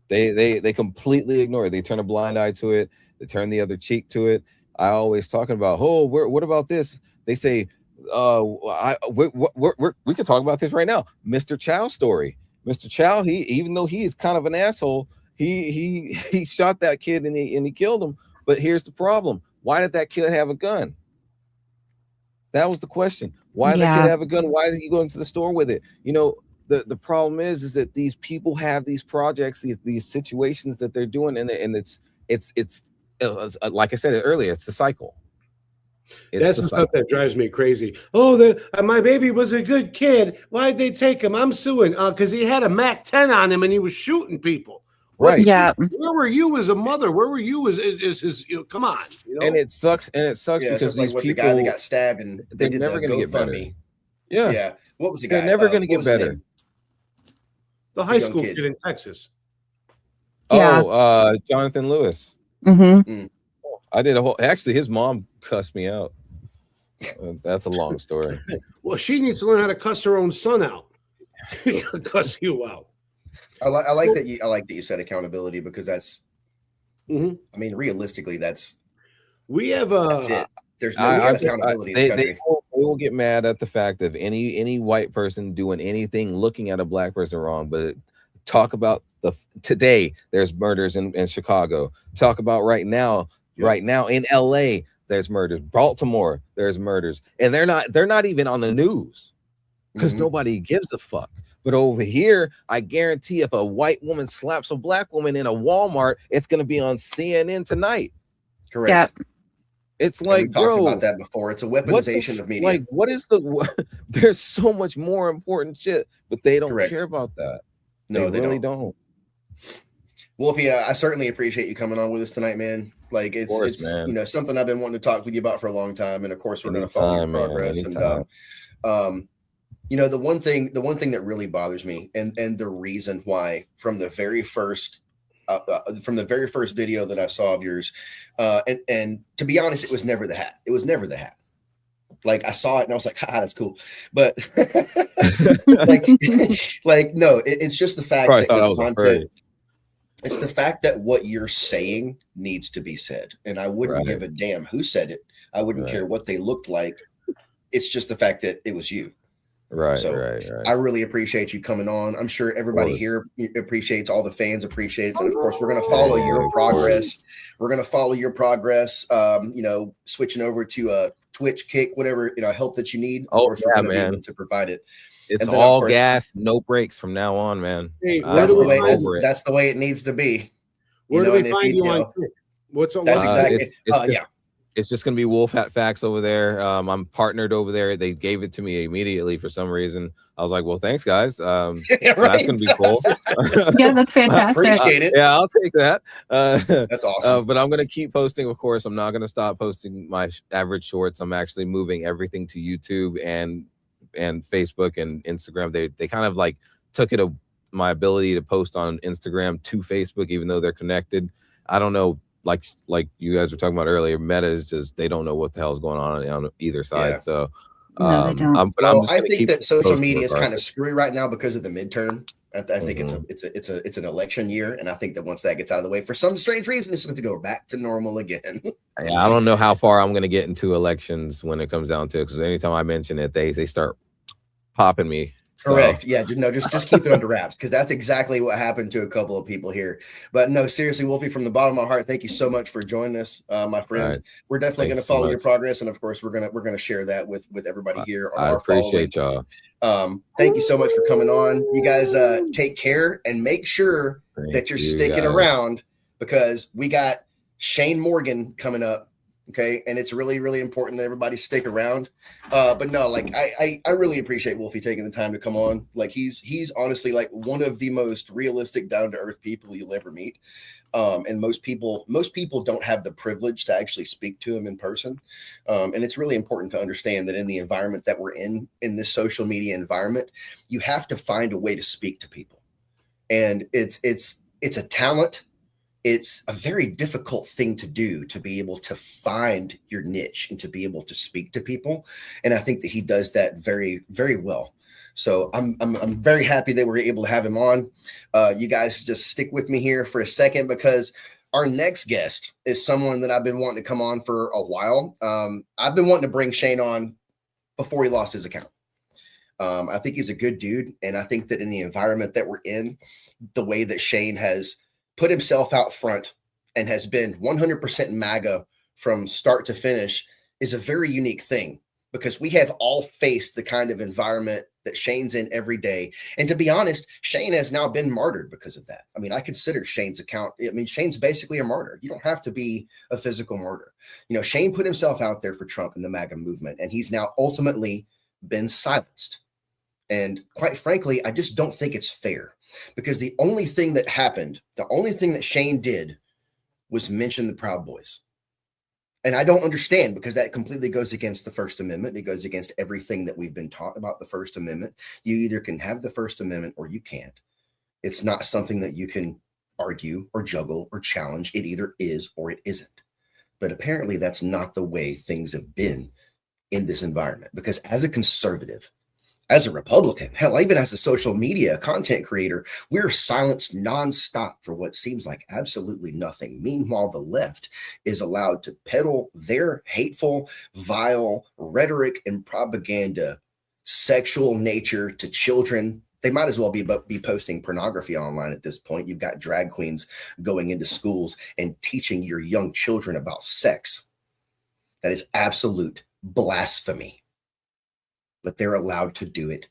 They completely ignore it. They turn a blind eye to it. They turn the other cheek to it. I always talking about, what about this? They say, we can talk about this right now. Mr. Chow's story. Mr. Chow, even though he is kind of an asshole, he shot that kid and he killed him. But here's the problem. Why did that kid have a gun? That was the question. Why did that kid have a gun? Why did he go into the store with it? The problem is that these people have these projects, these situations that they're doing, and it's like I said earlier, it's the cycle. That's the the stuff that drives me crazy. Oh, my baby was a good kid. Why'd they take him? I'm suing because he had a Mac 10 on him and he was shooting people. Right. Yeah. Where were you as a mother? Where were you as his? Come on. And it sucks. And it sucks Yeah, because it's like these what people, the guy that got stabbed and they they're did never the going to get better. GoFundMe. Yeah. Yeah. What was the guy? They're never going to what get was his better. name? The high young school kid. kid in Texas. Yeah. Oh, Jonathan Lewis. Mm-hmm. I did a whole. Actually, his mom cussed me out. That's a long story. Well, she needs to learn how to cuss her own son out. Cuss you out. I like that you said accountability because that's. Mhm. I mean, realistically, that's it. There's no accountability in this country. They will get mad at the fact of any white person doing anything, looking at a black person wrong. But talk about today. There's murders in Chicago. Talk about right now in LA. There's murders. Baltimore. There's murders, and they're not even on the news because nobody gives a fuck. But over here, I guarantee if a white woman slaps a black woman in a Walmart, it's going to be on CNN tonight. Correct. Yeah. It's like, we talked about that before. It's a weaponization of media. Like, what is there's so much more important shit, but they don't care about that. No, they really don't. Wolfie, I certainly appreciate you coming on with us tonight, man. Like it's something I've been wanting to talk with you about for a long time, and of course we're going to follow your progress. And the one thing that really bothers me, and the reason why from the very first video that I saw of yours, and to be honest, it was never the hat. It was never the hat. Like I saw it and I was like, that's cool. But no, it's just the fact that I was afraid. It's the fact that what you're saying needs to be said. And I wouldn't give a damn who said it. I wouldn't care what they looked like. It's just the fact that it was you. Right. I really appreciate you coming on. I'm sure everybody here appreciates, all the fans appreciate it. And of course, we're going to follow your progress. We're going to follow your progress, switching over to Twitch, Kick, whatever, help that you need. Of course, we're going to be able to provide it. It's all gas, no brakes from now on, man. Hey, that's the way it needs to be. Where do we find you on Kick? What's on? That's exactly. It's just going to be WolfHatFacts over there. I'm partnered over there. They gave it to me immediately for some reason. I was like, well, thanks, guys. So that's going to be cool. Yeah, that's fantastic. Appreciate it. Yeah, I'll take that. That's awesome. But I'm going to keep posting, of course. I'm not going to stop posting my average shorts. I'm actually moving everything to YouTube and Facebook and Instagram. They kind of like took it my ability to post on Instagram to Facebook, even though they're connected. I don't know. Like you guys were talking about earlier, Meta is just, they don't know what the hell is going on either side. Yeah. So no, they don't. I think that social media is kind of screwy right now because of the midterm. I think it's an election year, and I think that once that gets out of the way, for some strange reason, it's going to go back to normal again. Yeah, I don't know how far I'm going to get into elections when it comes down to it, because anytime I mention it, they start popping me. So. Correct. Yeah. No, just keep it under wraps, because that's exactly what happened to a couple of people here. But no, seriously, Wolfie, from the bottom of my heart, thank you so much for joining us, my friend. Right. We're definitely going to follow your progress, and of course, we're gonna share that with everybody here. On I appreciate y'all. Thank you so much for coming on. You guys take care and make sure that you're sticking around, because we got Shane Morgan coming up. Okay. And it's really, really important that everybody stick around. But no, like I really appreciate Wolfie taking the time to come on. Like he's honestly like one of the most realistic, down to earth people you'll ever meet. And most people don't have the privilege to actually speak to him in person. And it's really important to understand that in the environment that we're in this social media environment, you have to find a way to speak to people. And it's a talent. It's a very difficult thing to do, to be able to find your niche and to be able to speak to people. And I think that he does that very, very well. So I'm very happy that we're able to have him on. You guys just stick with me here for a second, because our next guest is someone that I've been wanting to come on for a while. I've been wanting to bring Shane on before he lost his account. I think he's a good dude. And I think that in the environment that we're in, the way that Shane has put himself out front and has been 100% MAGA from start to finish is a very unique thing, because we have all faced the kind of environment that Shane's in every day. And to be honest, Shane has now been martyred because of that. I mean, I consider Shane's account, I mean, Shane's basically a martyr. You don't have to be a physical martyr. You know, Shane put himself out there for Trump and the MAGA movement, and he's now ultimately been silenced. And quite frankly, I just don't think it's fair, because the only thing that happened, the only thing that Shane did was mention the Proud Boys. And I don't understand, because that completely goes against the First Amendment. It goes against everything that we've been taught about the First Amendment. You either can have the First Amendment or you can't. It's not something that you can argue or juggle or challenge. It either is or it isn't. But apparently that's not the way things have been in this environment, because as a conservative, as a Republican, hell, even as a social media content creator, we're silenced nonstop for what seems like absolutely nothing. Meanwhile, the left is allowed to peddle their hateful, vile rhetoric and propaganda, sexual nature to children. They might as well be posting pornography online at this point. You've got drag queens going into schools and teaching your young children about sex. That is absolute blasphemy. But they're allowed to do it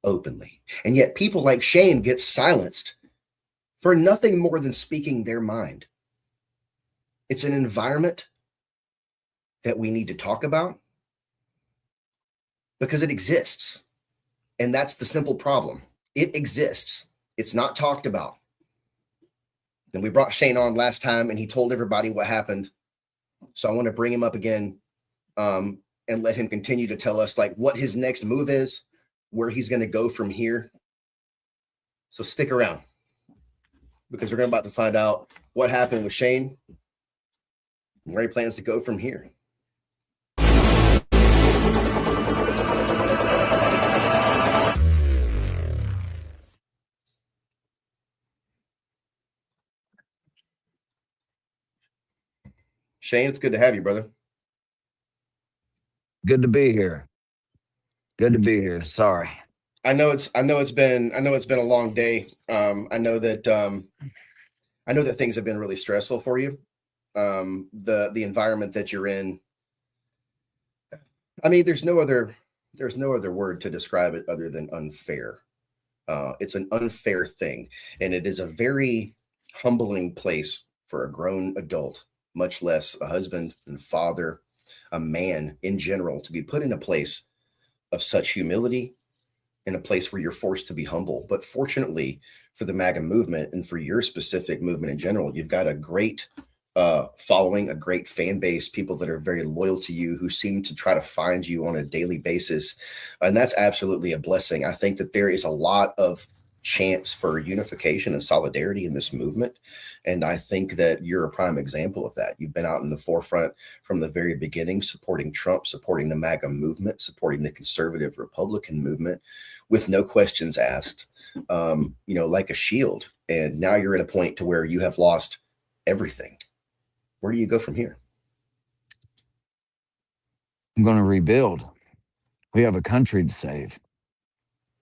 openly. And yet people like Shane get silenced for nothing more than speaking their mind. It's an environment that we need to talk about because it exists. And that's the simple problem. It exists. It's not talked about. And we brought Shane on last time and he told everybody what happened. So I want to bring him up again. And let him continue to tell us like what his next move is, where he's going to go from here. So stick around, because we're about to find out what happened with Shane and where he plans to go from here. Shane, it's good to have you, brother. Good to be here. Good to be here. Sorry. I know it's been a long day. I know that things have been really stressful for you. The environment that you're in. I mean, there's no other word to describe it other than unfair. It's an unfair thing, and it is a very humbling place for a grown adult, much less a husband and father, a man in general, to be put in a place of such humility, in a place where you're forced to be humble. But fortunately for the MAGA movement and for your specific movement in general, you've got a great following, a great fan base, people that are very loyal to you, who seem to try to find you on a daily basis. And that's absolutely a blessing. I think that there is a lot of chance for unification and solidarity in this movement. And I think that you're a prime example of that. You've been out in the forefront from the very beginning, supporting Trump, supporting the MAGA movement, supporting the conservative Republican movement with no questions asked, like a shield. And now you're at a point to where you have lost everything. Where do you go from here? I'm going to rebuild. We have a country to save.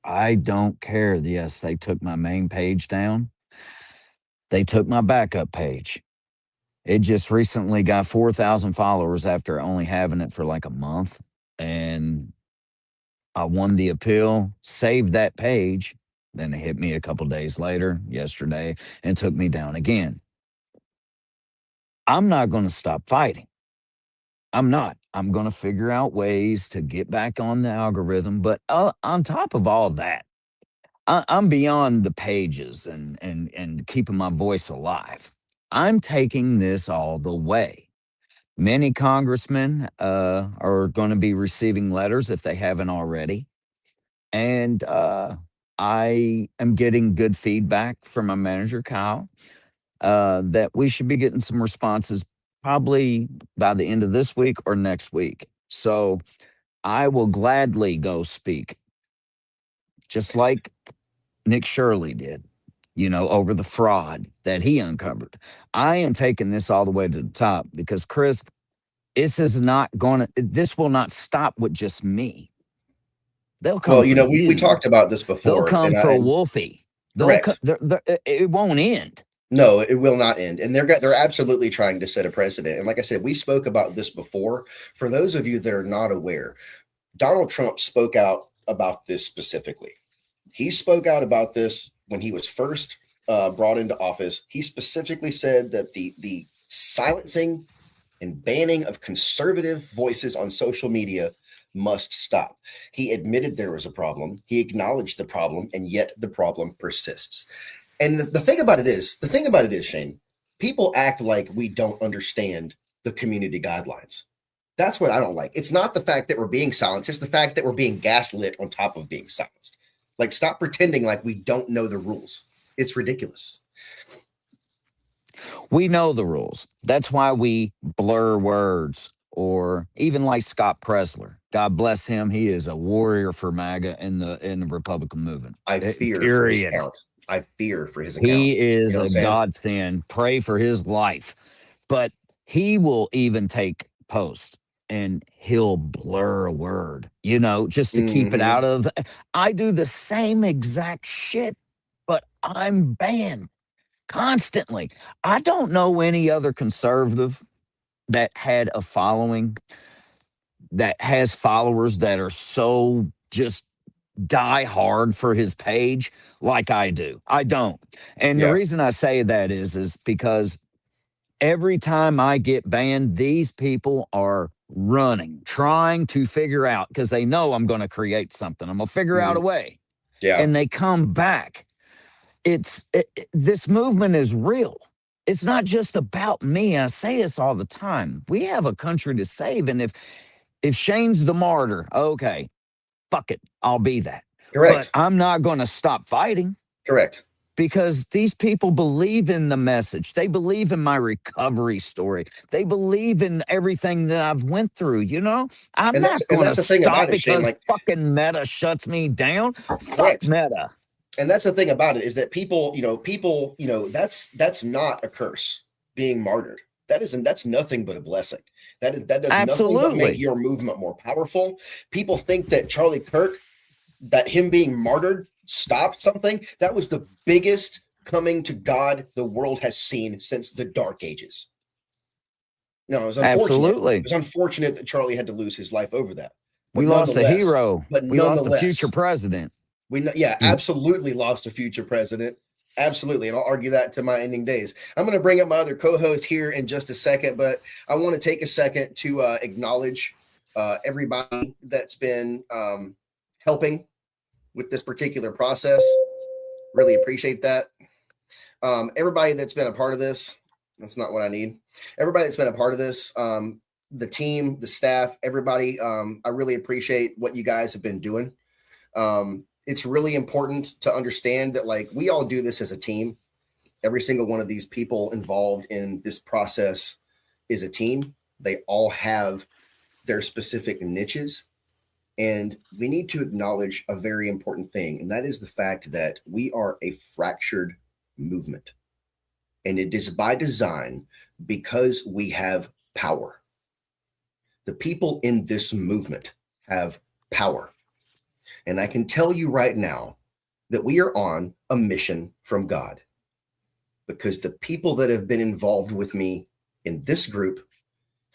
I don't care. Yes, they took my main page down. They took my backup page. It just recently got 4,000 followers after only having it for like a month. And I won the appeal, saved that page. Then it hit me a couple days later, yesterday, and took me down again. I'm not going to stop fighting. I'm not. I'm going to figure out ways to get back on the algorithm. But on top of all that, I'm beyond the pages and keeping my voice alive. I'm taking this all the way. Many congressmen are going to be receiving letters if they haven't already. And I am getting good feedback from my manager, Kyle, that we should be getting some responses probably by the end of this week or next week. So I will gladly go speak, just like Nick Shirley did, over the fraud that he uncovered. I am taking this all the way to the top because, Chris, this will not stop with just me. They'll come. Well, we talked about this before. They'll come for Wolfie. Correct. It won't end. No, it will not end. And they're absolutely trying to set a precedent. And like I said, we spoke about this before. For those of you that are not aware, Donald Trump spoke out about this specifically. He spoke out about this when he was first brought into office. He specifically said that the silencing and banning of conservative voices on social media must stop. He admitted there was a problem. He acknowledged the problem, and yet the problem persists. And the thing about it is, Shane, people act like we don't understand the community guidelines. That's what I don't like. It's not the fact that we're being silenced. It's the fact that we're being gaslit on top of being silenced. Like, stop pretending like we don't know the rules. It's ridiculous. We know the rules. That's why we blur words, or even like Scott Presler. God bless him. He is a warrior for MAGA in the Republican movement. I fear for his Period. account. I fear for his account. He is You know what a I'm saying? godsend. Pray for his life. But he will even take posts and he'll blur a word, just to keep it out of. I do the same exact shit, but I'm banned constantly. I don't know any other conservative that had a following, that has followers that are so just die hard for his page like I do. I don't. And the reason I say that is because every time I get banned, these people are running, trying to figure out, because they know I'm going to create something. I'm going to figure out a way. Yeah. And they come back. This movement is real. It's not just about me. I say this all the time. We have a country to save. And if Shane's the martyr, okay, fuck it. I'll be that. Correct. But I'm not going to stop fighting. Correct. Because these people believe in the message. They believe in my recovery story. They believe in everything that I've went through, I'm not going to stop because fucking Meta shuts me down. Fuck Meta. And that's the thing about it, is that people, that's not a curse, being martyred. That's nothing but a blessing. That does nothing but make your movement more powerful. People think that Charlie Kirk, that him being martyred stopped something. That was the biggest coming to God the world has seen since the Dark Ages. No, it was unfortunate. Absolutely. It was unfortunate that Charlie had to lose his life over that. But we lost a hero. But we lost a future president. Absolutely lost a future president. Absolutely. And I'll argue that to my ending days. I'm going to bring up my other co-host here in just a second, but I want to take a second to acknowledge everybody that's been helping with this particular process. Really appreciate that. Everybody that's been a part of this, that's not what I need. Everybody that's been a part of this, the team, the staff, everybody, I really appreciate what you guys have been doing. It's really important to understand that, like, we all do this as a team. Every single one of these people involved in this process is a team. They all have their specific niches. And we need to acknowledge a very important thing, and that is the fact that we are a fractured movement. And it is by design, because we have power. The people in this movement have power. And I can tell you right now that we are on a mission from God, because the people that have been involved with me in this group,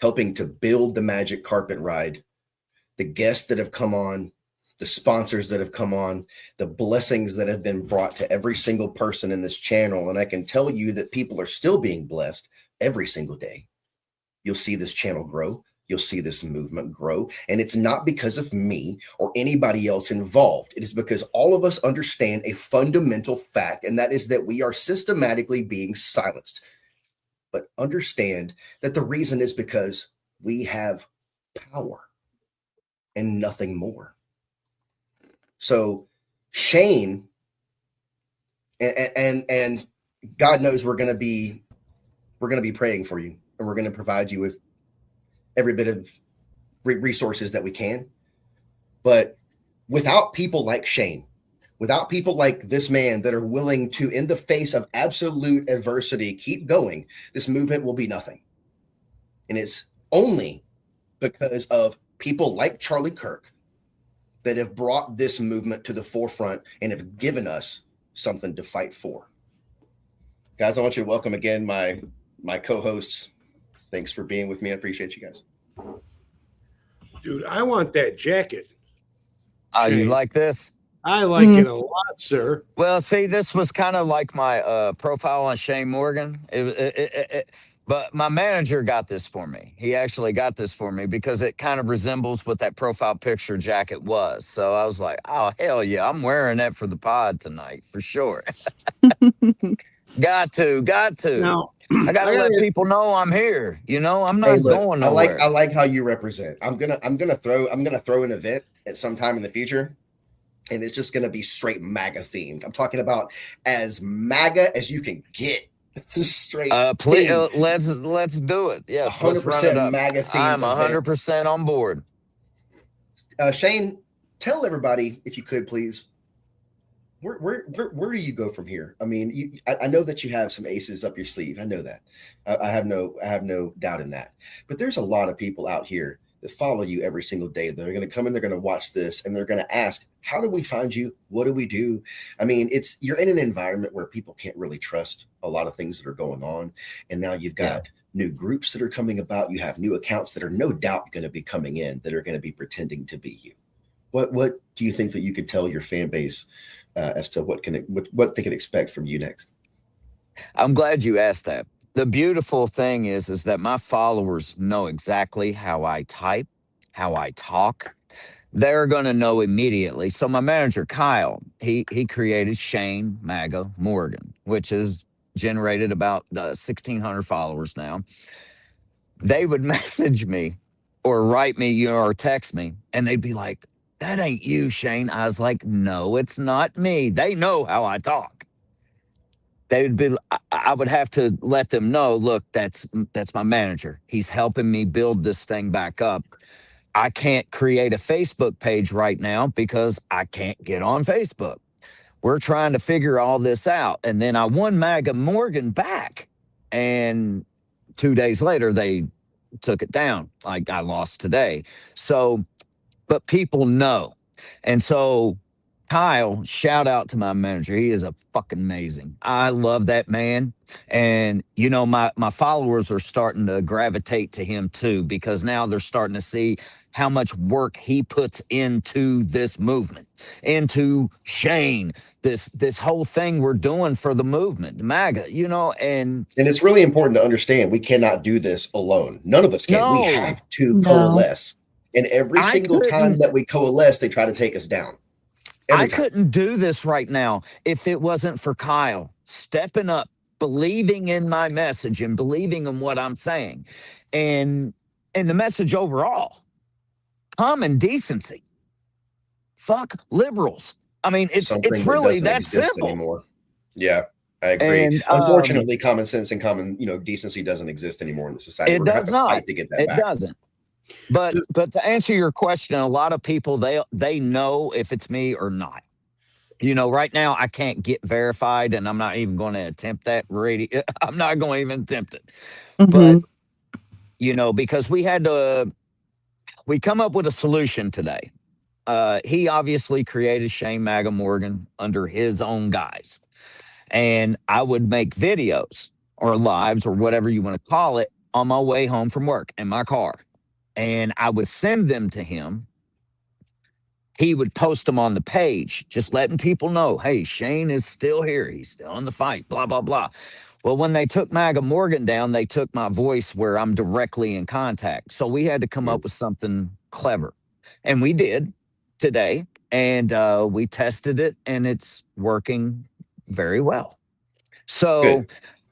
helping to build the Magic Carpet Ride, the guests that have come on, the sponsors that have come on, the blessings that have been brought to every single person in this channel. And I can tell you that people are still being blessed every single day. You'll see this channel grow. You'll see this movement grow. And it's not because of me or anybody else involved. It is because all of us understand a fundamental fact, and that is that we are systematically being silenced. But understand that the reason is because we have power and nothing more. So Shane, and God knows we're going to be praying for you, and we're going to provide you with every bit of resources that we can. But without people like Shane, without people like this man that are willing to, in the face of absolute adversity, keep going, this movement will be nothing. And it's only because of people like Charlie Kirk that have brought this movement to the forefront and have given us something to fight for. Guys, I want you to welcome again my co-hosts. Thanks for being with me. I appreciate you guys. Dude, I want that jacket. Oh, you Shane. like this? I like it a lot, sir. Well, see, this was kind of like my profile on Shane Morgan. But my manager got this for me. He actually got this for me because it kind of resembles what that profile picture jacket was. So I was like, oh, hell yeah, I'm wearing that for the pod tonight for sure. Got to. Now, I got to I let gotta- people know I'm here. You know, I'm Hey, not look, going I nowhere. like how you represent. I'm gonna throw an event at some time in the future, and it's just gonna be straight MAGA themed. I'm talking about as MAGA as you can get. Just straight Please, theme. let's do it. Yes, let's run 100% it up. MAGA themed I'm event. 100% on board. Shane, tell everybody if you could please. Where do you go from here? I mean, I know that you have some aces up your sleeve. I know that. I have no doubt in that. But there's a lot of people out here that follow you every single day. They're going to come in, they're going to watch this, and they're going to ask, "How do we find you? What do we do?" I mean, you're in an environment where people can't really trust a lot of things that are going on, and now you've got new groups that are coming about. You have new accounts that are no doubt going to be coming in that are going to be pretending to be you. What do you think that you could tell your fan base as to what they can expect from you next? I'm glad you asked that. The beautiful thing is that my followers know exactly how I type, how I talk. They're going to know immediately. So my manager Kyle, he created Shane MAGA Morgan, which has generated about 1,600 followers now. They would message me or write me, or text me, and they'd be like, "That ain't you, Shane." I was like, "No, it's not me." They know how I talk. I would have to let them know, look, that's my manager. He's helping me build this thing back up. I can't create a Facebook page right now because I can't get on Facebook. We're trying to figure all this out. And then I won MAGA Morgan back. And 2 days later, they took it down. Like I lost today. So, but people know. And so Kyle, shout out to my manager. He is a fucking amazing. I love that man. And you know, my followers are starting to gravitate to him too, because now they're starting to see how much work he puts into this movement, into Shane, this whole thing we're doing for the movement, MAGA, you know, and it's really important to understand we cannot do this alone. None of us can. We no, have to coalesce. And every I single time couldn't that we coalesce, they try to take us down. Every I time. couldn't do this right now if it wasn't for Kyle stepping up, believing in my message and believing in what I'm saying. And the message overall, common decency. Fuck liberals. I mean, it's Something that really doesn't that exist simple. anymore. Yeah, I agree. And Unfortunately, common sense and common, decency doesn't exist anymore in the society. it We're going to have does to not. fight to get that It back. doesn't. But to answer your question, a lot of people they know if it's me or not. You know, right now I can't get verified, and I'm not even going to attempt that. I'm not going to even attempt it. But you know, because we come up with a solution today. He obviously created Shane MAGA Morgan under his own guise, and I would make videos or lives or whatever you want to call it on my way home from work in my car, and I would send them to him. He would post them on the page, just letting people know, hey, Shane is still here. He's still in the fight, blah, blah, blah. Well, when they took MAGA Morgan down, they took my voice where I'm directly in contact. So we had to come up with something clever. And we did today. And we tested it, and it's working very well. So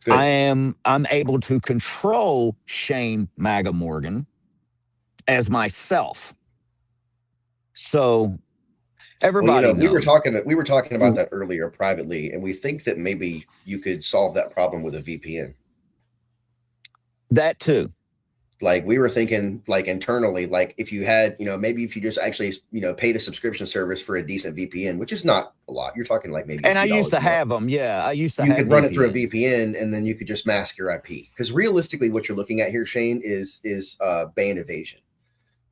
Good. I'm able to control Shane MAGA Morgan as myself. So everybody knows. we were talking about that earlier privately, and we think that maybe you could solve that problem with a VPN. That too. Like we were thinking, like internally, like if you had, maybe if you just actually, paid a subscription service for a decent VPN, which is not a lot. You're talking like maybe. And I used to have them. Yeah, I used to. You could run it through a VPN, and then you could just mask your IP. Because realistically, what you're looking at here, Shane, is band evasion.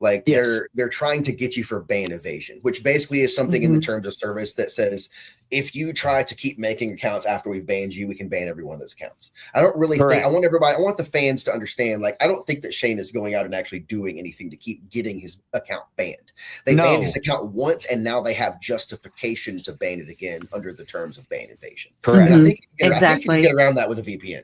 Like they're trying to get you for band evasion, which basically is something in the terms of service that says if you try to keep making accounts after we've banned you, we can ban every one of those accounts. I don't really Correct. think, I want the fans to understand, like, I don't think that Shane is going out and actually doing anything to keep getting his account banned. They banned his account once, and now they have justification to ban it again under the terms of ban invasion. Correct. And I think you Exactly. can get around that with a VPN.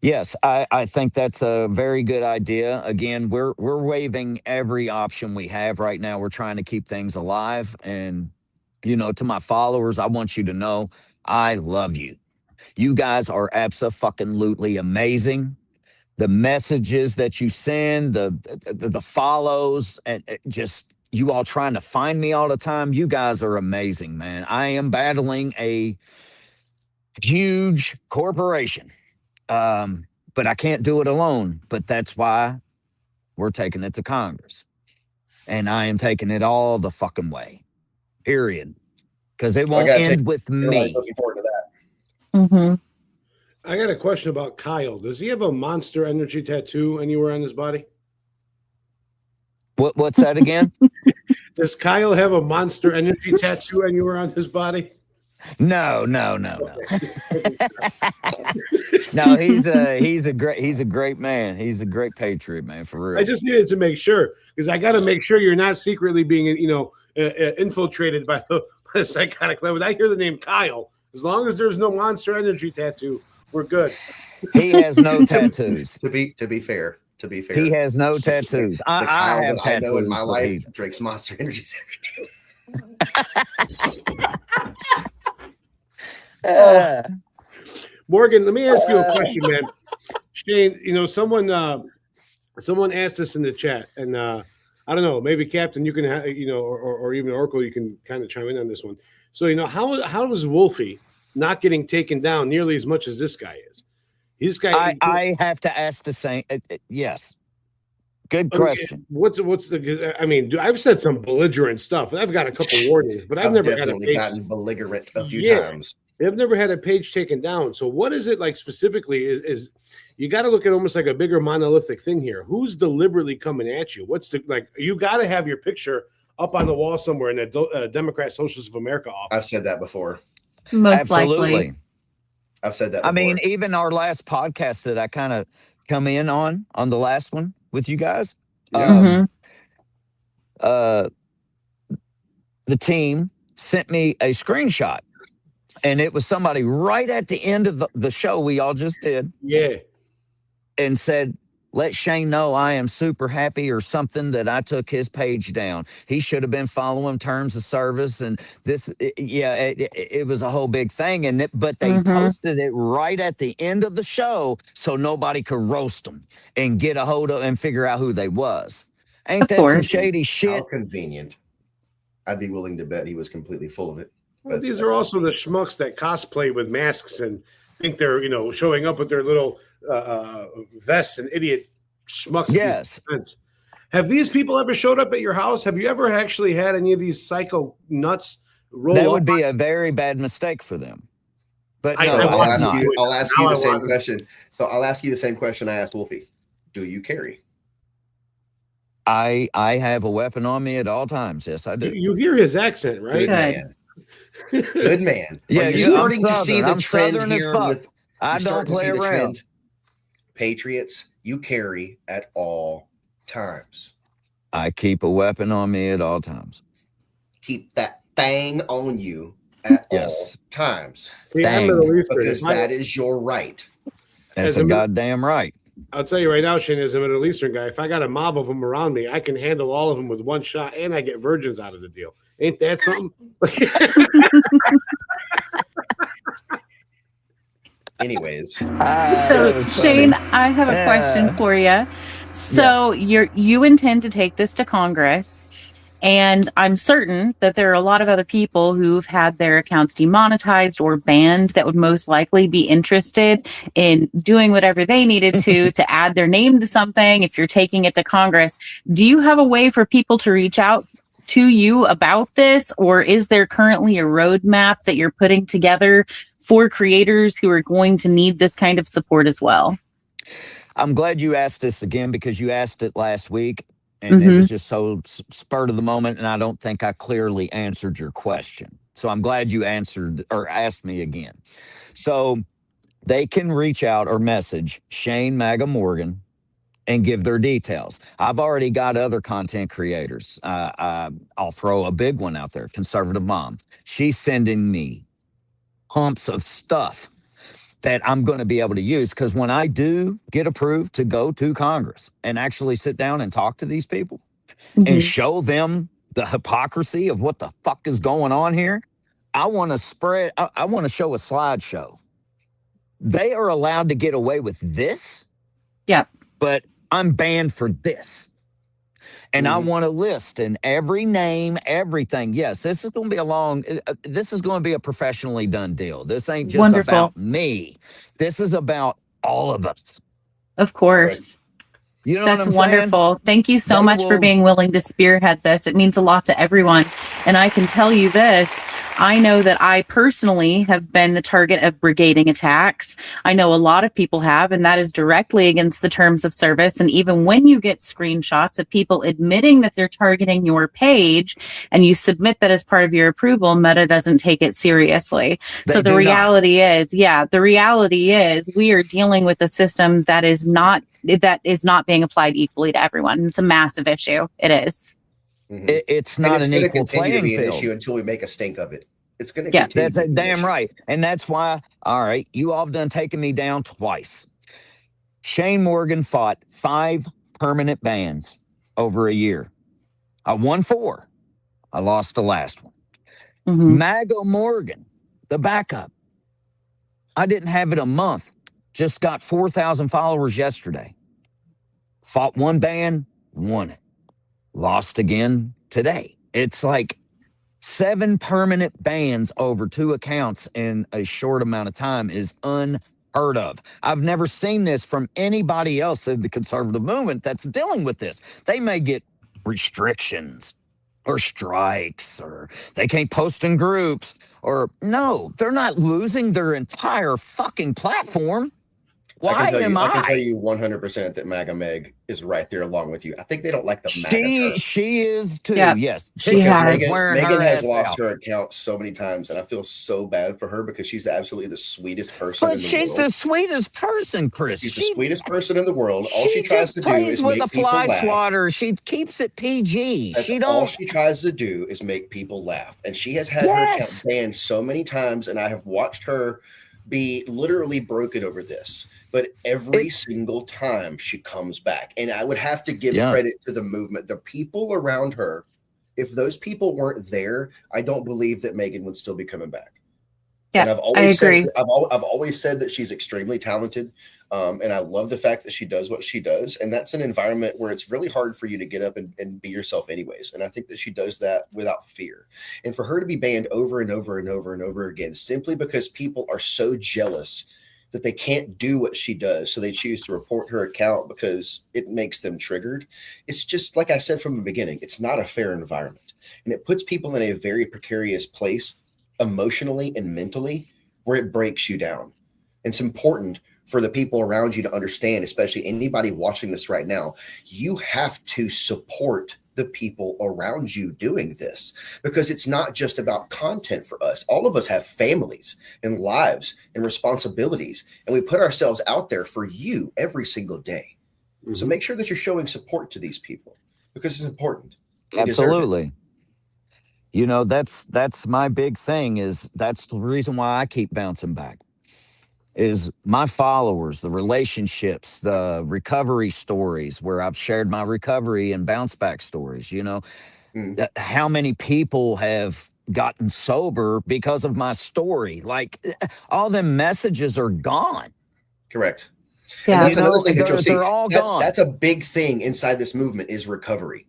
Yes, I think that's a very good idea. Again, we're waiving every option we have right now. We're trying to keep things alive. And, you know, to my followers, I want you to know I love you. You guys are abso-fucking-lutely amazing. The messages that you send, the follows, and just you all trying to find me all the time. You guys are amazing, man. I am battling a huge corporation. But I can't do it alone. But that's why we're taking it to Congress. And I am taking it all the fucking way. Period. Because it won't end with me. Looking forward to that. Mm-hmm. I got a question about Kyle. Does he have a Monster Energy tattoo anywhere on his body? What's that again? Does Kyle have a Monster Energy tattoo anywhere on his body? No. No, he's a great man. He's a great patriot, man, for real. I just needed to make sure, because I got to make sure you're not secretly being, infiltrated by the psychotic level. When I hear the name Kyle, as long as there's no Monster Energy tattoo, we're good. He has no tattoos. To be fair, he has no tattoos. I have tattoos. I know in my life drinks Monster Energies every day. Morgan, let me ask you a question, man. Shane, someone asked us in the chat, and I don't know, maybe Captain, you can, or even Oracle, you can kind of chime in on this one. So, how was Wolfie not getting taken down nearly as much as this guy is? I have to ask the same. Yes. Good question. I've said some belligerent stuff. I've got a couple warnings, but I've never gotten belligerent a few times. They've never had a page taken down. So what is it like specifically? Is you got to look at almost like a bigger monolithic thing here. Who's deliberately coming at you? You got to have your picture up on the wall somewhere in the Democrat Socialists of America office. I've said that before. Most Absolutely. likely. I've said that before. I mean, even our last podcast that I kind of come in on the last one with you guys, the team sent me a screenshot, and it was somebody right at the end of the show we all just did. Yeah. And said, let Shane know I am super happy or something that I took his page down. He should have been following terms of service. And it was a whole big thing. But they posted it right at the end of the show so nobody could roast them and get a hold of and figure out who they was. Ain't that some shady shit? How convenient. I'd be willing to bet he was completely full of it. Well, these are also the schmucks that cosplay with masks and think they're, showing up with their little vests and idiot schmucks. Yes. Have these people ever showed up at your house? Have you ever actually had any of these psycho nuts roll That up? would be a very bad mistake for them. But So no, I'll ask you the same question. So I'll ask you the same question I asked Wolfie. Do you carry? I have a weapon on me at all times. Yes, I do. You hear his accent, right? Good man. Good man. Yeah, you're starting to see the trend here with. I don't play around. Patriots, you carry at all times. I keep a weapon on me at all times. Keep that thing on you at all times. Because that is your right. That's a goddamn right. I'll tell you right now, Shane, as a Middle Eastern guy, if I got a mob of them around me, I can handle all of them with one shot, and I get virgins out of the deal. Ain't that something? Anyways. So Shane, I have a question for you. So you intend to take this to Congress, and I'm certain that there are a lot of other people who've had their accounts demonetized or banned that would most likely be interested in doing whatever they needed to add their name to something if you're taking it to Congress. Do you have a way for people to reach out to you about this, or is there currently a roadmap that you're putting together for creators who are going to need this kind of support as well? I'm glad you asked this again, because you asked it last week and it was just so spurred of the moment, and I don't think I clearly answered your question. So I'm glad you answered or asked me again. So they can reach out or message Shane MAGA Morgan and give their details. I've already got other content creators. I'll throw a big one out there, Conservative Mom. She's sending me humps of stuff that I'm going to be able to use, because when I do get approved to go to Congress and actually sit down and talk to these people and show them the hypocrisy of what the fuck is going on here, I want to show a slideshow. They are allowed to get away with this. Yep. But I'm banned for this. And I want a list and every name, everything. Yes, this is going to be this is going to be a professionally done deal. This ain't just about me. This is about all of us. Of course. You know That's what I'm wonderful. saying? Thank you so much for being willing to spearhead this. It means a lot to everyone. And I can tell you this, I know that I personally have been the target of brigading attacks. I know a lot of people have, and that is directly against the terms of service. And even when you get screenshots of people admitting that they're targeting your page and you submit that as part of your approval, Meta doesn't take it seriously. So the reality is, we are dealing with a system that is not being applied equally to everyone. It's a massive issue. It is. It's not an equal playing to be field. an issue until we make a stink of it. It's going to continue. That's a damn right. And that's why, all right, you all have done taken me down twice. Shane Morgan fought 5 permanent bans over a year. I won 4. I lost the last one. MAGA Morgan, the backup. I didn't have it a month. Just got 4,000 followers yesterday. Fought 1 ban, won it. Lost again today. It's like 7 permanent bans over 2 accounts in a short amount of time is unheard of. I've never seen this from anybody else in the conservative movement that's dealing with this. They may get restrictions or strikes, or they can't post in groups, or no, they're not losing their entire fucking platform. I can tell you 100% that MAGA Meg is right there along with you. I think they don't like the MAGA term. She is too. Yep. Yes, she has. Megan has lost her account so many times, and I feel so bad for her because she's absolutely the sweetest person in the world. But she's the sweetest person, Chris. She's the sweetest person in the world. All she tries to do is make people laugh. Swatter. She keeps it PG. All she tries to do is make people laugh, and she has had her account banned so many times, and I have watched her be literally broken over this, but every single time she comes back, and I would have to give credit to the movement, the people around her. If those people weren't there, I don't believe that Megan would still be coming back. Yeah, and I've always said that she's extremely talented, and I love the fact that she does what she does, and that's an environment where it's really hard for you to get up and be yourself anyways, and I think that she does that without fear. And for her to be banned over and over and over and over again simply because people are so jealous that they can't do what she does, so they choose to report her account because it makes them triggered. It's just, like I said from the beginning, it's not a fair environment, and it puts people in a very precarious place emotionally and mentally, where it breaks you down. It's important for the people around you to understand, especially anybody watching this right now, you have to support the people around you doing this, because it's not just about content for us. All of us have families and lives and responsibilities, and we put ourselves out there for you every single day. So make sure that you're showing support to these people, because it's important. Absolutely. You know, that's my big thing, is that's the reason why I keep bouncing back, is my followers, the relationships, the recovery stories where I've shared my recovery and bounce back stories, you know, how many people have gotten sober because of my story. Like, all them messages are gone. Correct. Yeah. And that's another thing that you'll see. They're all gone. That's a big thing inside this movement, is recovery.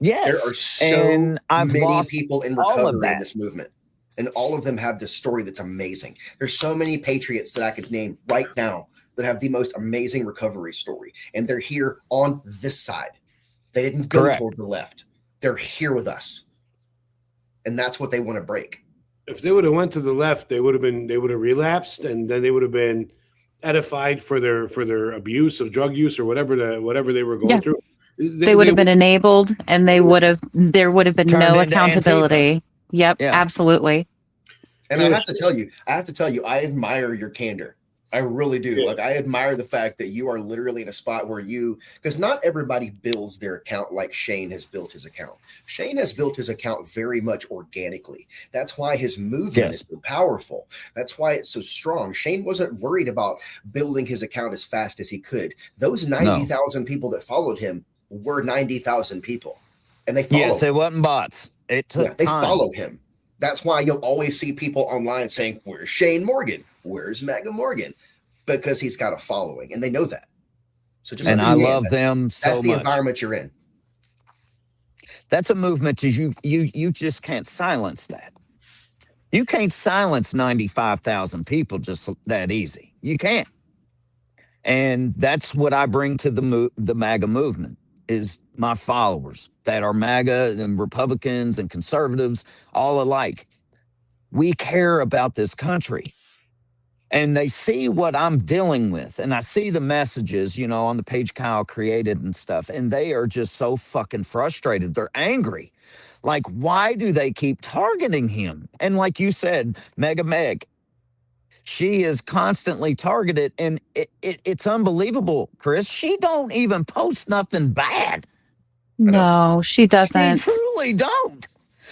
Yes. There are so many people in recovery in this movement, and all of them have this story that's amazing. There's so many patriots that I could name right now that have the most amazing recovery story, and they're here on this side. They didn't go toward the left. They're here with us, and that's what they want to break. If they would have went to the left, they would have relapsed, and then they would have been edified for their abuse of drug use or whatever they were going through. They would have been enabled, and there would have been no accountability. Yep, absolutely. And I have to tell you, I admire your candor. I really do. Yeah. Like, I admire the fact that you are literally in a spot where because not everybody builds their account like Shane has built his account. Shane has built his account very much organically. That's why his movement is so powerful. That's why it's so strong. Shane wasn't worried about building his account as fast as he could. Those 90,000 people that followed him were 90,000 people. And they followed Yes, it wasn't bots. It took they time. follow him. That's why you'll always see people online saying, "Where's Shane Morgan? Where's MAGA Morgan?" Because he's got a following, and they know that. So just and I love them so much. That's the environment you're in. That's a movement. You just can't silence that. You can't silence 95,000 people just that easy. You can't. And that's what I bring to the MAGA movement is my followers that are MAGA and Republicans and conservatives all alike. We care about this country. And they see what I'm dealing with. And I see the messages, on the page Kyle created and stuff. And they are just so fucking frustrated. They're angry. Like, why do they keep targeting him? And like you said, Mega Meg, she is constantly targeted. And it's unbelievable, Chris. She don't even post nothing bad. No, she doesn't. She truly don't.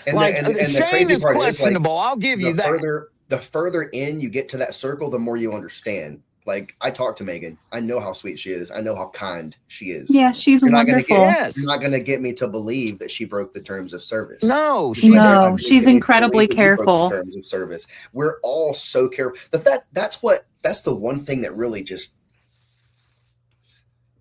And the Shane crazy is part questionable. I'll give you that. The further in you get to that circle, the more you understand. Like, I talked to Megan. I know how sweet she is. I know how kind she is. Yeah, she's wonderful. You're not going to get me to believe that she broke the terms of service. No, she's incredibly careful. Terms of service. We're all so careful. That's the one thing that really just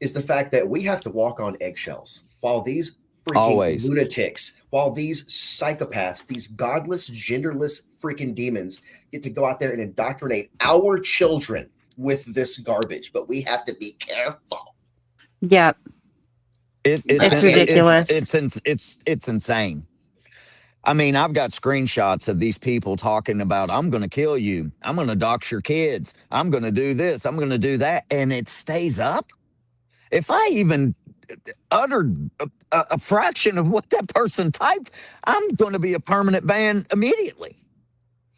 is the fact that we have to walk on eggshells while these freaking lunatics, while these psychopaths, these godless, genderless freaking demons get to go out there and indoctrinate our children with this garbage. But we have to be careful. Yep. It's ridiculous. It's insane. I mean, I've got screenshots of these people talking about, I'm going to kill you. I'm going to dox your kids. I'm going to do this. I'm going to do that. And it stays up. If I even uttered a fraction of what that person typed, I'm going to be a permanent ban immediately.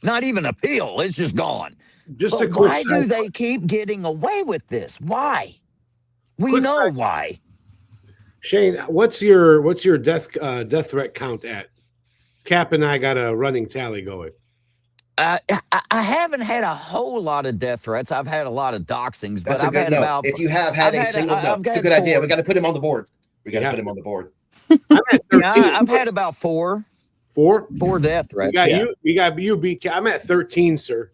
Not even appeal. It's just gone. Why do they keep getting away with this? Why? We know why. Shane, what's your death threat count at? Cap and I got a running tally going. I haven't had a whole lot of death threats. I've had a lot of doxings, but I've had about. If you have had a single, it's a good idea. We got to put him on the board. I'm at 13. I've had about four death threats. You got you beat. I'm at 13, sir.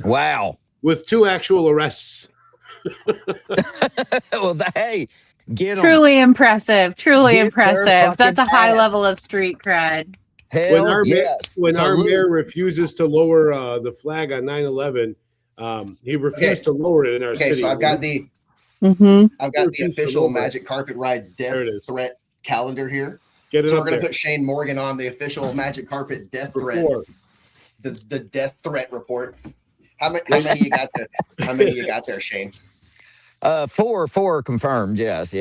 Wow. With 2 actual arrests. Well, hey, get 'em. Truly impressive. Truly impressive. That's a high level of street cred. Hell, when our mayor refuses to lower the flag on 9/11, he refused to lower it in our city. So I've got the official Magic Carpet Ride death threat calendar here. So we're going to put Shane Morgan on the official Magic Carpet death threat. The death threat report. How many you got there? How many you got there, Shane? 4 confirmed. Yes.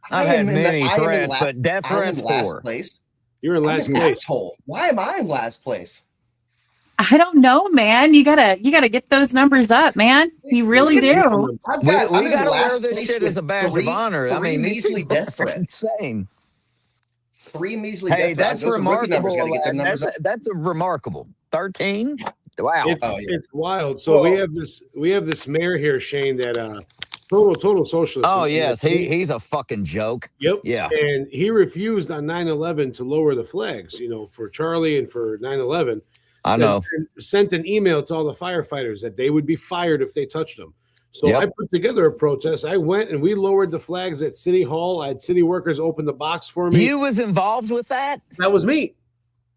I've had many threats, but death threats 4. Place. You're in last place. Asshole. Why am I in last place? I don't know, man. You gotta get those numbers up, man. You really do. We gotta wear this shit as a badge of honor. I mean, measly death threats. Insane. 3 measly death threats. That's remarkable. That's a remarkable. 13. Wow. It's wild. So we have this mayor here, Shane, that total socialist. Oh yes, he's a fucking joke. Yep. Yeah. And he refused on 9/11 to lower the flags, for Charlie and for 9/11. I know. Sent an email to all the firefighters that they would be fired if they touched them. So I put together a protest. I went and we lowered the flags at City Hall. I had city workers open the box for me. You was involved with that? That was me.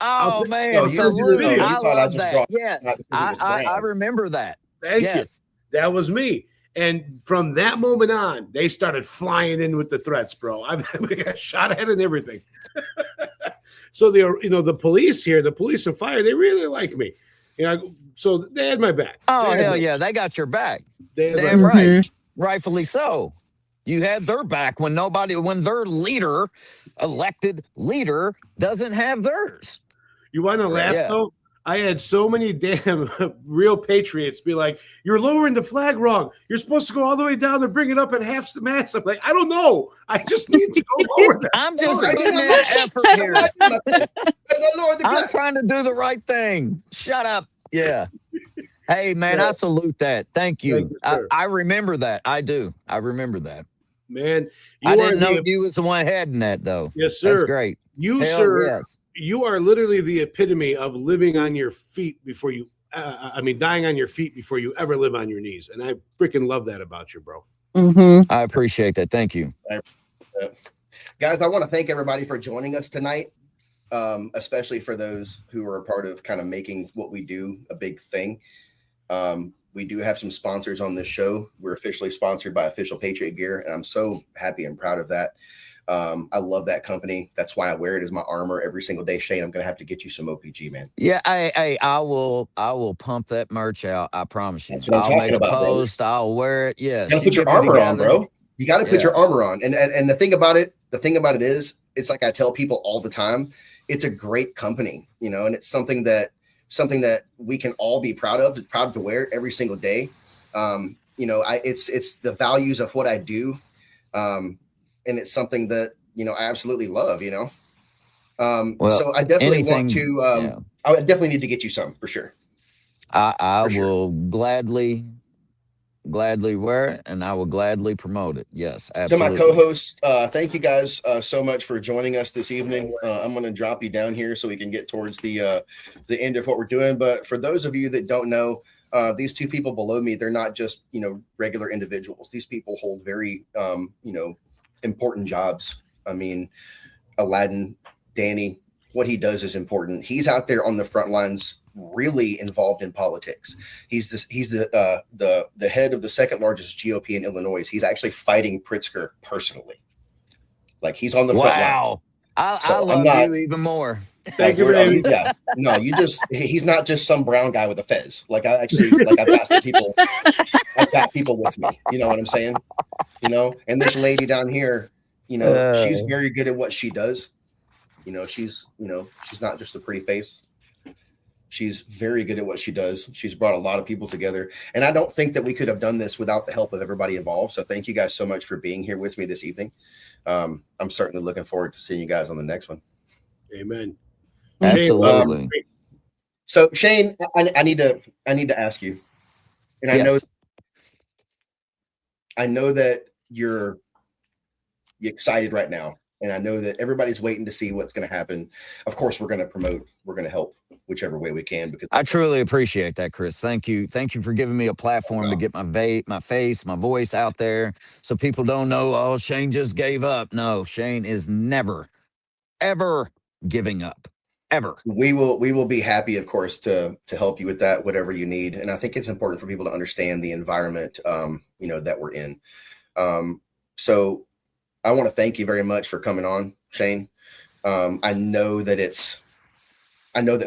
Oh man! I love that. Yes, I remember that. Thank you. That was me. And from that moment on, they started flying in with the threats, bro. We got shot at and everything. So the police here, the police and fire, they really like me. So they had my back. Oh hell yeah, they got your back. Damn right, rightfully so. You had their back when their elected leader, doesn't have theirs. You want to laugh though? I had so many damn real patriots be like, "You're lowering the flag wrong. You're supposed to go all the way down and bring it up at half the mast." I'm like, I don't know. I just need to go lower that. I'm just I putting did in not effort here. lower the I'm flag. trying to do the right thing. Shut up. Yeah. Hey, man, I salute that. Thank you. Thank you, sir. I remember that. I do. I remember that. Man, I didn't know you was the one heading that, though. Yes, sir. That's great. You, Hell sir, yes. you are literally the epitome of living on your feet before you, dying on your feet before you ever live on your knees. And I freaking love that about you, bro. I appreciate that. Thank you. Guys, I want to thank everybody for joining us tonight, especially for those who are a part of kind of making what we do a big thing. We do have some sponsors on this show. We're officially sponsored by Official Patriot Gear, and I'm so happy and proud of that. I love that company. That's why I wear it as my armor every single day. Shane, I'm gonna have to get you some OPG, man. Yeah, I will pump that merch out. I promise you. That's what I'm I'll talking make a about, post. brother. I'll wear it. Yes. You gotta put your armor on, bro. You gotta put your armor on. And the thing about it is, it's like I tell people all the time, it's a great company, you know, and it's something that we can all be proud to wear every single day. You know, it's the values of what I do. And it's something that, you know, I absolutely love, you know? So I definitely want to, I definitely need to get you some for sure. I will gladly wear it, and I will gladly promote it. Yes, absolutely. To my co-hosts, thank you guys so much for joining us this evening. I'm going to drop you down here so we can get towards the end of what we're doing. But for those of you that don't know, these two people below me, they're not just, you know, regular individuals. These people hold very, you know, important jobs. I mean, Aladdin, Danny, what he does is important. He's out there on the front lines, really involved in politics. He's the head of the second largest GOP in Illinois. He's actually fighting Pritzker personally. Like, he's on the front lines. I love you even more. Thank you, baby. Yeah, no, he's not just some brown guy with a fez. Like, I've got people with me. You know what I'm saying? You know, and this lady down here, you know, she's very good at what she does. You know, she's not just a pretty face. She's very good at what she does. She's brought a lot of people together. And I don't think that we could have done this without the help of everybody involved. So thank you guys so much for being here with me this evening. I'm certainly looking forward to seeing you guys on the next one. Amen. Absolutely. So Shane, I need to ask you, and I know that you're excited right now. And I know that everybody's waiting to see what's going to happen. Of course, we're going to promote. We're going to help whichever way we can. Because I truly appreciate that, Chris. Thank you. Thank you for giving me a platform to get my face, my voice out there, so people don't know, oh, Shane just gave up. No, Shane is never, ever giving up. Ever. We will be happy, of course, to help you with that, whatever you need. And I think it's important for people to understand the environment, you know, that we're in. So I want to thank you very much for coming on, Shane. I know that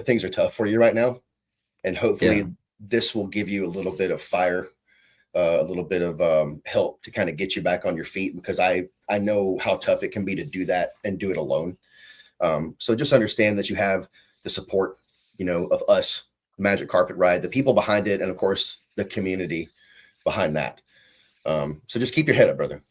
things are tough for you right now, and hopefully this will give you a little bit of fire, a little bit of help to kind of get you back on your feet, because I know how tough it can be to do that and do it alone. So just understand that you have the support, you know, of us, Magic Carpet Ride, the people behind it, and of course the community behind that. So just keep your head up, brother.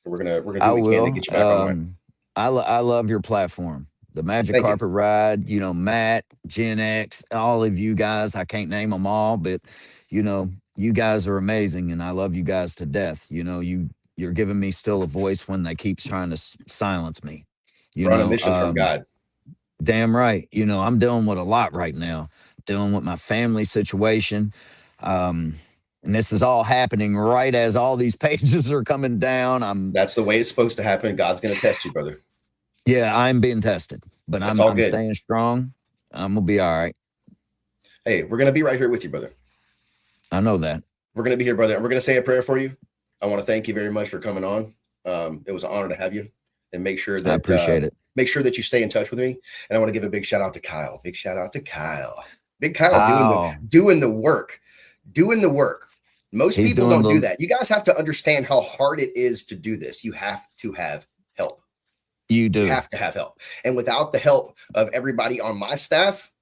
We're gonna do what we can to get you back online. I love your platform, the Magic Carpet Ride. You know, Matt, Gen X, all of you guys. I can't name them all, but you know, you guys are amazing, and I love you guys to death. You know, you're giving me still a voice when they keep trying to silence me. We're on a mission from God. Damn right. You know, I'm dealing with a lot right now. Dealing with my family situation. And this is all happening right as all these pages are coming down. That's the way it's supposed to happen. God's going to test you, brother. Yeah, I'm being tested, but I'm staying strong. I'm going to be all right. Hey, we're going to be right here with you, brother. I know that. We're going to be here, brother. And we're going to say a prayer for you. I want to thank you very much for coming on. It was an honor to have you, and make sure that I appreciate it. Make sure that you stay in touch with me. And I want to give a big shout out to Kyle. Big shout out to Kyle. Big Kyle doing the work. Most people don't do that. You guys have to understand how hard it is to do this. You have to have help. You do. You have to have help. And without the help of everybody on my staff,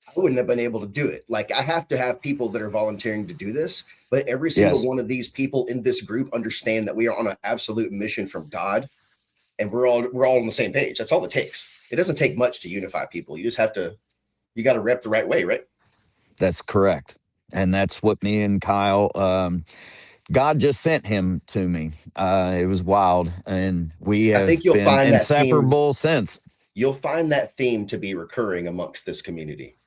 I I wouldn't have been able to do it. Like, I have to have people that are volunteering to do this, but every single Yes. one of these people in this group understand that we are on an absolute mission from God, and we're all on the same page. That's all it takes. It doesn't take much to unify people. You just have to, you got to rep the right way, right? That's correct. And that's what me and Kyle, God just sent him to me. It was wild. And we I have think you'll been find that theme. inseparable since. You'll find that theme to be recurring amongst this community.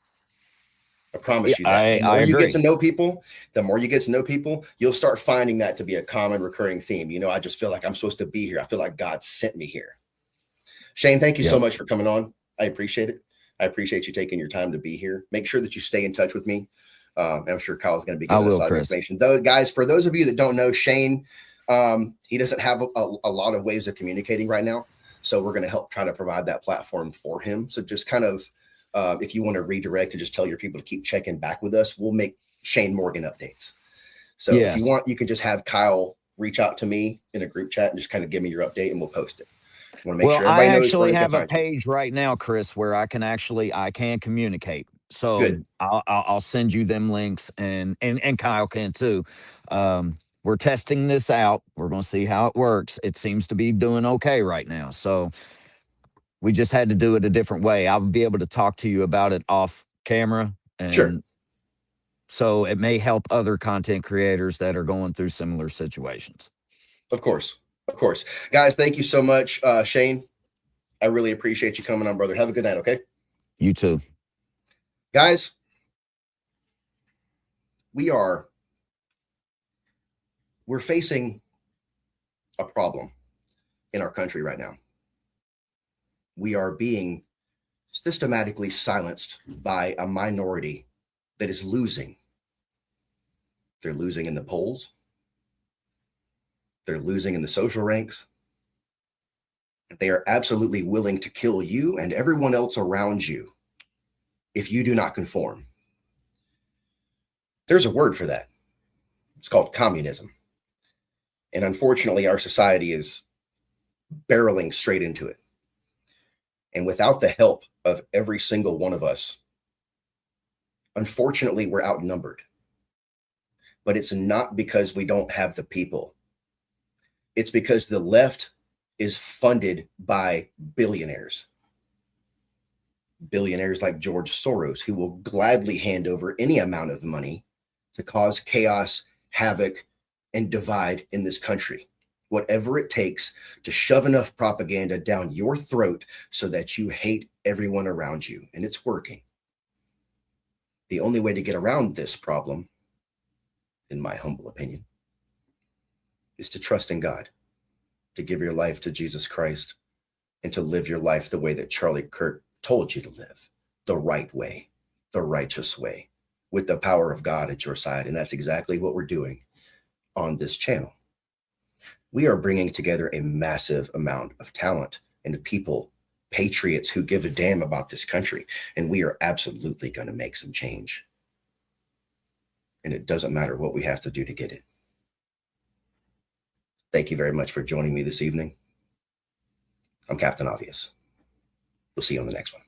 I promise you that. I The more you agree. get to know people, you'll start finding that to be a common recurring theme. You know, I just feel like I'm supposed to be here. I feel like God sent me here. Shane, thank you so Yep. much for coming on. I appreciate it. I appreciate you taking your time to be here. Make sure that you stay in touch with me. I'm sure Kyle's going to be I giving us a will, lot of Chris. information. Though, guys, for those of you that don't know, Shane, he doesn't have a lot of ways of communicating right now. So we're going to help try to provide that platform for him. So just kind of, if you want to redirect and just tell your people to keep checking back with us, we'll make Shane Morgan updates. So if you Yes. want, you can just have Kyle reach out to me in a group chat and just kind of give me your update, and we'll post it. I want to make Well, sure I everybody knows where actually they can have a find you. page right now, Chris, where I can communicate. So Good. I'll send you them links, and Kyle can too. We're testing this out. We're going to see how it works. It seems to be doing okay right now. So we just had to do it a different way. I'll be able to talk to you about it off camera, Sure. and so it may help other content creators that are going through similar situations. Of course. Of course. Guys, thank you so much. Shane, I really appreciate you coming on, brother. Have a good night, okay? You too. Guys, we're facing a problem in our country right now. We are being systematically silenced by a minority that is losing. They're losing in the polls. They're losing in the social ranks. They are absolutely willing to kill you and everyone else around you if you do not conform. There's a word for that. It's called communism. And unfortunately, our society is barreling straight into it. And without the help of every single one of us, unfortunately, we're outnumbered. But it's not because we don't have the people. It's because the left is funded by billionaires. Billionaires like George Soros, who will gladly hand over any amount of money to cause chaos, havoc, and divide in this country. Whatever it takes to shove enough propaganda down your throat so that you hate everyone around you. And it's working. The only way to get around this problem, in my humble opinion, is to trust in God, to give your life to Jesus Christ, and to live your life the way that Charlie Kirk told you to live, the right way, the righteous way, with the power of God at your side. And that's exactly what we're doing on this channel. We are bringing together a massive amount of talent and people, patriots who give a damn about this country. And we are absolutely going to make some change. And it doesn't matter what we have to do to get it. Thank you very much for joining me this evening. I'm Captain Obvious. We'll see you on the next one.